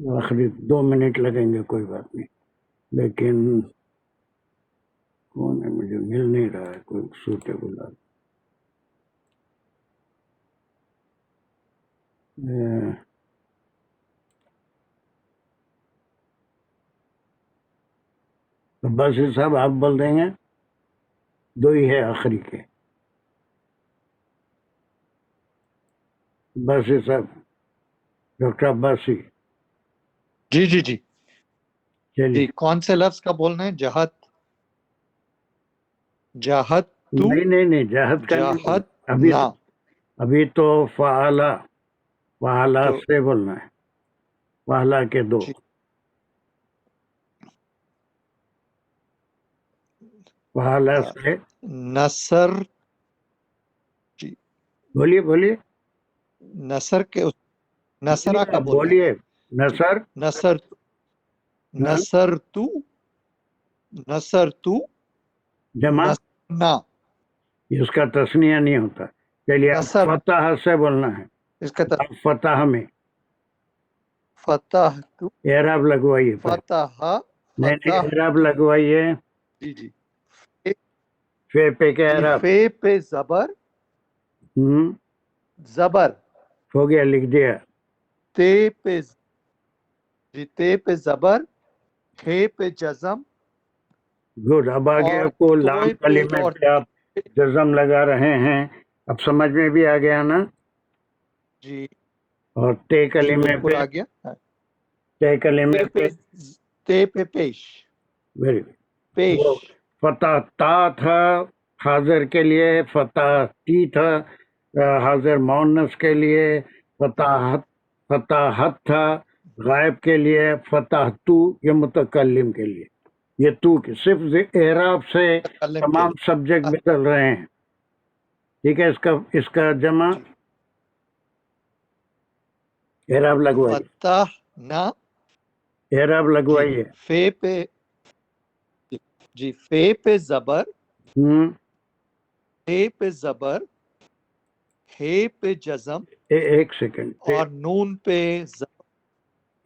آخری 2 منٹ لگیں گے کوئی بات نہیں، لیکن کون ہے مجھے مل نہیں رہا ہے کوئی سوٹیبل۔ عباسی صاحب آپ بول دیں گے، 2 ہی ہے آخری کے۔ عباسی صاحب، ڈاکٹر عباسی، جی جی جی چلیے۔ جی کون سے لفظ کا بولنا ہے؟ جہت، جہت تو، نہیں جہت کا نہیں جہت بولنا۔ نا، ابھی تو فعلا تو سے بولنا ہے، فعلا کے 2۔ جی فعلا سے نصر، جی بولیے نصر کے نصرہ کا بولنا بولیے ہے۔ نصر۔ نصر، ہاں، نصر تو، نصر تو، جمع نصرنا، اس کا تسنیہ نہیں ہوتا۔ چلیے اب نصر، فتح سے بولنا ہے، اس کا اب فتح میں فتح تو، اعراب لگوائیے پہلے۔ فتح، نہیں فتح، اعراب لگوائیے۔ جی جی فے پہ کیا جی، اعراب؟ فے پہ زبر، ہوں، زبر، ہو گیا، لکھ دیا۔ تے پہ، جی تے پہ زبر، ہے پہ جزم، گڈ، اب آگے اور آپ کو لام توئے پہ کلمے اور پہ آپ جزم لگا رہے ہیں، اب سمجھ میں بھی آ گیا نا؟ جی اور تے جی کلمے بالکل پہ، آ گیا۔ تے کلمے تے پہ، پہ، تے پہ پیش، ویری پیش، وہ فتح تا تھا حاضر کے لیے، فتح تی تھا حاضر مؤنث کے لیے، فتحت تھا غائب کے لیے، فتح تو یہ متکلم کے لیے۔ یہ تو کی صرف اعراب سے متکلم کے تمام لیے۔ سبجیکٹ بدل رہے ہیں، ٹھیک ہے؟ اس کا جمع جی اعراب لگوائیے، فتح نا، اعراب جی لگوائیے۔ فے پہ، جی فے پہ زبر، ہوں، ہے پہ زبر، ہے پہ جزم، ایک سیکنڈ، اور نون پہ زبر۔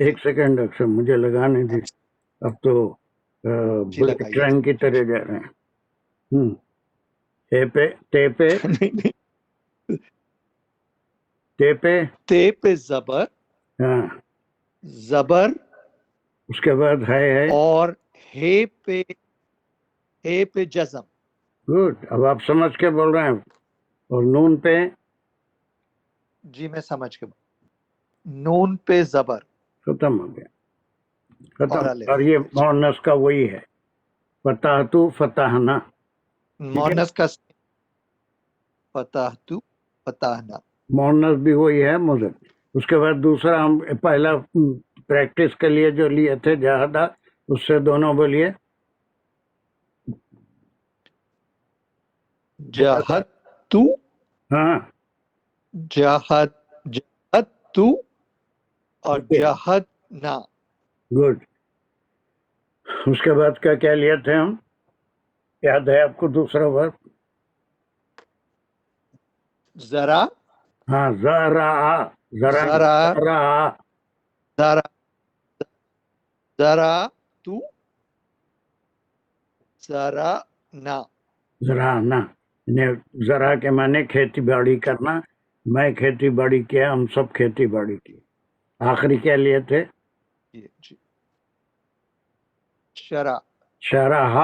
ایک سیکنڈ ڈاکٹر صاحب، مجھے لگانے دی، اب تو جی بلٹ لگائیے ٹرین کی جی طرح جا رہے ہیں۔ تے پہ، تے پہ، تے پہ، تے پہ زبر، ہاں، زبر، اس کے بعد ہے اور ہے پہ جزم۔ گڈ، اب آپ سمجھ کے بول رہے ہیں۔ اور نون پہ، جی میں سمجھ کے، نون پہ زبر ختم ہو گیا، ختم۔ اور اور الف، یہ مؤنث کا وہی ہے، فتح تو فتحنا، ٹھیک ہے؟ مونس کا فتح تو فتحنا۔ مؤنث بھی وہی ہے، مذکر۔ اس کے بعد دوسرا ہم پہلا پریکٹس کے لیے جو لیے تھے جہادہ، اس سے دونوں بولیے۔ جہت تو، ہاں، جہت، جہت تو، اور جہت نا۔ گڈ۔ اس کے بعد کیا لیے تھے ہم؟ یاد ہے آپ کو دوسرا ورڈ؟ ذرا، ہاں، ذرا، ذرا، ذرا، ذرا، ذرا، ذرا تو، ذرا نا۔ ذرا نا، ذرا کے معنی کھیتی باڑی کرنا، میں کھیتی باڑی کیا، ہم سب کھیتی باڑی کی۔ آخری کیا لیے تھے؟ جی شرع، شرح،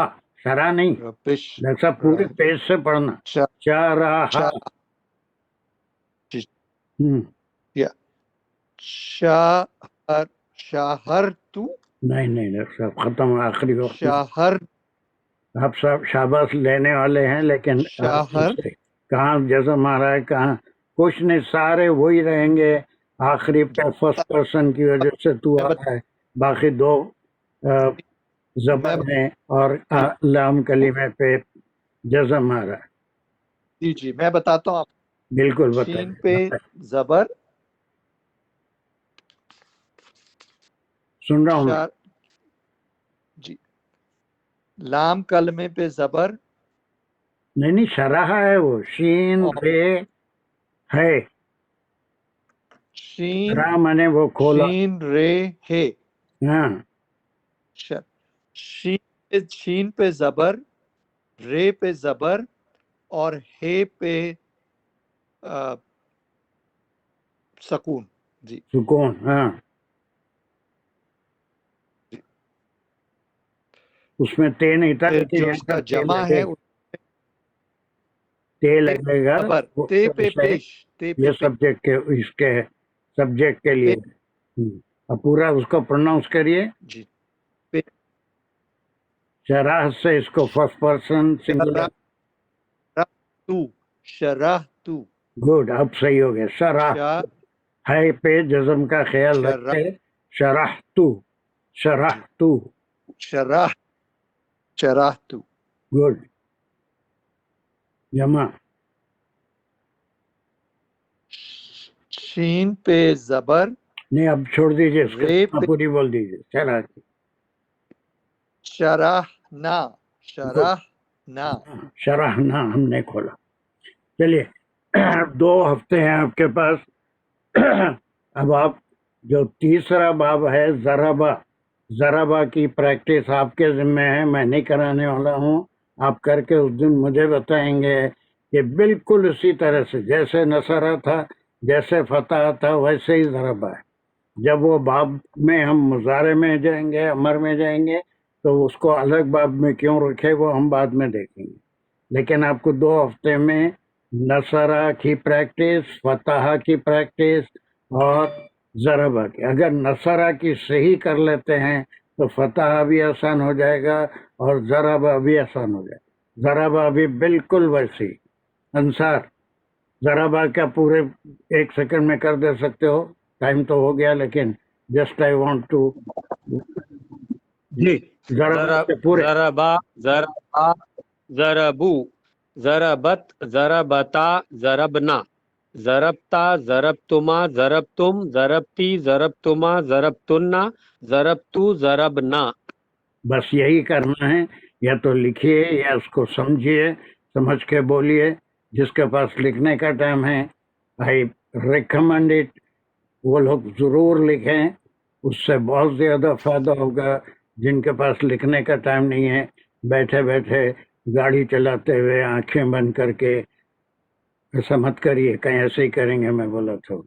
شرح نہیں، پیش، ڈاکٹر صاحب پورے پیج سے پڑھنا، شرح۔ شاہر تو، نہیں ڈاکٹر صاحب ختم، آخری وقت میں شاہر، آپ سب شاباش لینے والے ہیں، لیکن شاہر، کہاں جزم آ رہا ہے، کہاں کچھ نہیں، سارے وہی رہیں گے۔ آخری پہ فرسٹ پرسن کی وجہ سے تو آ رہا ہے، باقی 2 زبر ہیں اور لام کلمے پہ جزم آ رہا ہے۔ جی جی میں بتاتا ہوں آپ، بالکل شین پہ بتائیے، زبر، سن رہا ہوں میں۔ جی لام کلمے پہ زبر، نہیں شرح ہے، وہ شین پہ ہے، شین را مانے وہ کھولا. شین رے ہے. ہاں شین پہ زبر، رے پہ زبر اور ہے پہ سکون. جی سکون. ہاں اس میں تے نہیں تھا پھر لیکن جو یہاں اس کا پر تے جمع لگے ہے گا. تے لگے گا. زبر، وہ تے پہ پیش ہے. پیش، تے پہ یہ پیش. سبجیکٹ کے اس کے سبجیکٹ کے لیے. اب پورا اس کو پروناؤنس کریے. جی شرح سے اس کو فرسٹ پرسن سنگولر. تو شرح تو. گڈ اب صحیح ہو گیا. شرح ہے پہ جزم کا خیال رکھتے. شرح تو شرح تو. شرح شرح تو. گڈ. جمع شین پہ زبر، نہیں اب چھوڑ دیجیے اس رے کو پہ پوری بول دیجیے. شرح شرح نا، شرح نا. شرح نہ ہم نے کھولا. چلیے 2 ہفتے ہیں آپ کے پاس. اب آپ جو تیسرا باب ہے ضربہ، ضربہ کی پریکٹس آپ کے ذمہ ہے، میں نہیں کرانے والا ہوں. آپ کر کے اس دن مجھے بتائیں گے کہ بالکل اسی طرح سے جیسے نصرہ تھا، جیسے فتح تھا، ویسے ہی ضربہ ہے. جب وہ باب میں ہم مضارع میں جائیں گے، امر میں جائیں گے، تو اس کو الگ باب میں کیوں رکھے وہ ہم بعد میں دیکھیں گے. لیکن آپ کو 2 ہفتے میں نصرہ کی پریکٹس، فتح کی پریکٹس اور ضربہ کی. اگر نصرہ کی صحیح کر لیتے ہیں تو فتح بھی آسان ہو جائے گا اور ضربہ بھی آسان ہو جائے گا. ضربہ بھی بالکل ویسی. انصار ضربہ کیا پورے 1 سیکنڈ میں کر دے سکتے ہو؟ ٹائم تو ہو گیا لیکن جسٹ آئی وانٹ ٹو. جی ضربہ کے پورے. ضربا ضربا ضربو ضربت ضربتا ضربنا ضربتا ضربتما ضربتم ضربتی ضربتما ضربتنا ضربتو ضربنا. بس یہی کرنا ہے. یا تو لکھیے یا اس کو سمجھیے، سمجھ کے بولیے. جس کے پاس لکھنے کا ٹائم ہے آئی ریکمینڈ اٹ وہ لوگ ضرور لکھیں. اس سے بہت زیادہ فائدہ ہوگا. جن کے پاس لکھنے کا ٹائم نہیں ہے، بیٹھے بیٹھے گاڑی چلاتے ہوئے آنکھیں بند کر کے ایسا مت کریے. کہیں ایسے ہی کریں گے میں بولا تو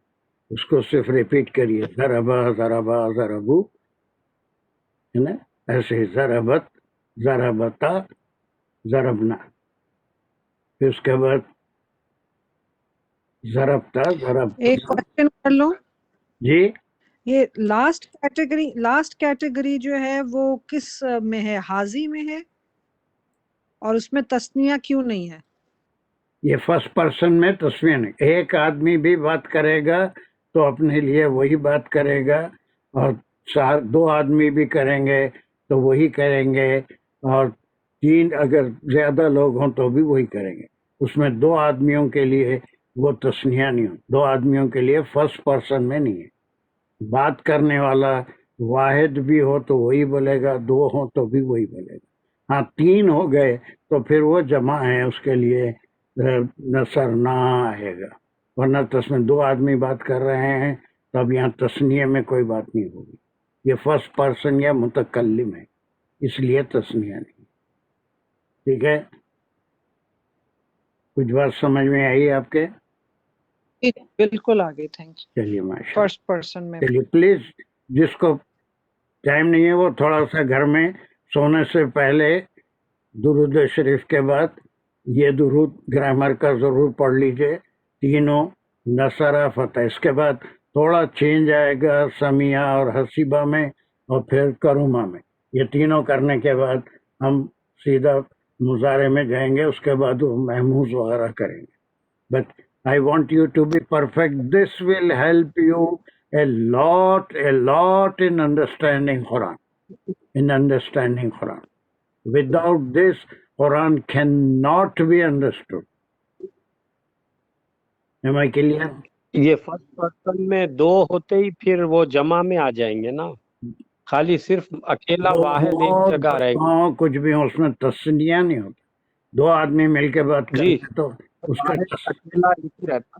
اس کو صرف ریپیٹ کریے. ضربا ضربا ضربو ہے نا، ایسے ہی ضربت ضربتا ضربنا. پھر اس کے بعد ضربتا ضرب. ایک کوشچن کر لوں. جی یہ لاسٹ کیٹیگری جو ہے وہ کس میں ہے؟ حاضی میں ہے اور اس میں تسنیہ کیوں نہیں ہے؟ یہ فرسٹ پرسن میں تسنیہ نہیں. ایک آدمی بھی بات کرے گا تو اپنے لیے وہی بات کرے گا، اور 2 آدمی بھی کریں گے تو وہی کریں گے، اور 3 اگر زیادہ لوگ ہوں تو بھی وہی کریں گے. اس میں 2 آدمیوں کے لیے وہ تسنیہ نہیں ہو. 2 آدمیوں کے لیے فرسٹ پرسن میں نہیں ہے. بات کرنے والا واحد بھی ہو تو وہی بولے گا، 2 ہوں تو بھی وہی بولے گا. ہاں 3 ہو گئے تو پھر وہ جمع ہے، اس کے لیے نصر نہ آئے گا. ورنہ تسنیہ 2 آدمی بات کر رہے ہیں تو اب یہاں تسنیہ میں کوئی بات نہیں ہوگی. یہ فرسٹ پرسن یا متکلم ہے، اس لیے تسنیہ نہیں. ٹھیک ہے، کچھ بات سمجھ میں آئی آپ کے؟ بالکل آگے. Thank you. چلیے ماشاء فرسٹ پرسن میں چلیے پلیز جس کو ٹائم نہیں ہے وہ تھوڑا سا گھر میں سونے سے پہلے درود شریف کے بعد یہ درود گرامر کا ضرور پڑھ لیجئے. تینوں نصرہ فتح. اس کے بعد تھوڑا چینج آئے گا سمیہ اور حسیبہ میں اور پھر کرومہ میں. یہ تینوں کرنے کے بعد ہم سیدھا مضارع میں جائیں گے. اس کے بعد وہ محموز وغیرہ کریں گے. But I want you to be perfect. This will help you a lot in understanding Quran. Without this, Quran cannot be understood. Am I clear? یہ فرسٹ پرسن میں 2 ہوتے ہی پھر وہ جمع میں آ جائیں گے نا. خالی صرف اکیلا واحد ایک جگہ رہے گا. کچھ بھی ہو اس میں تسنیہ نہیں ہوتا. 2 آدمی مل کے بات کریں جی تو اس کا اکیلا ایک ہی رہتا.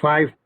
5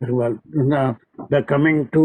The coming 2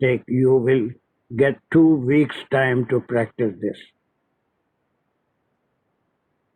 take, you will get 2 weeks time to practice this।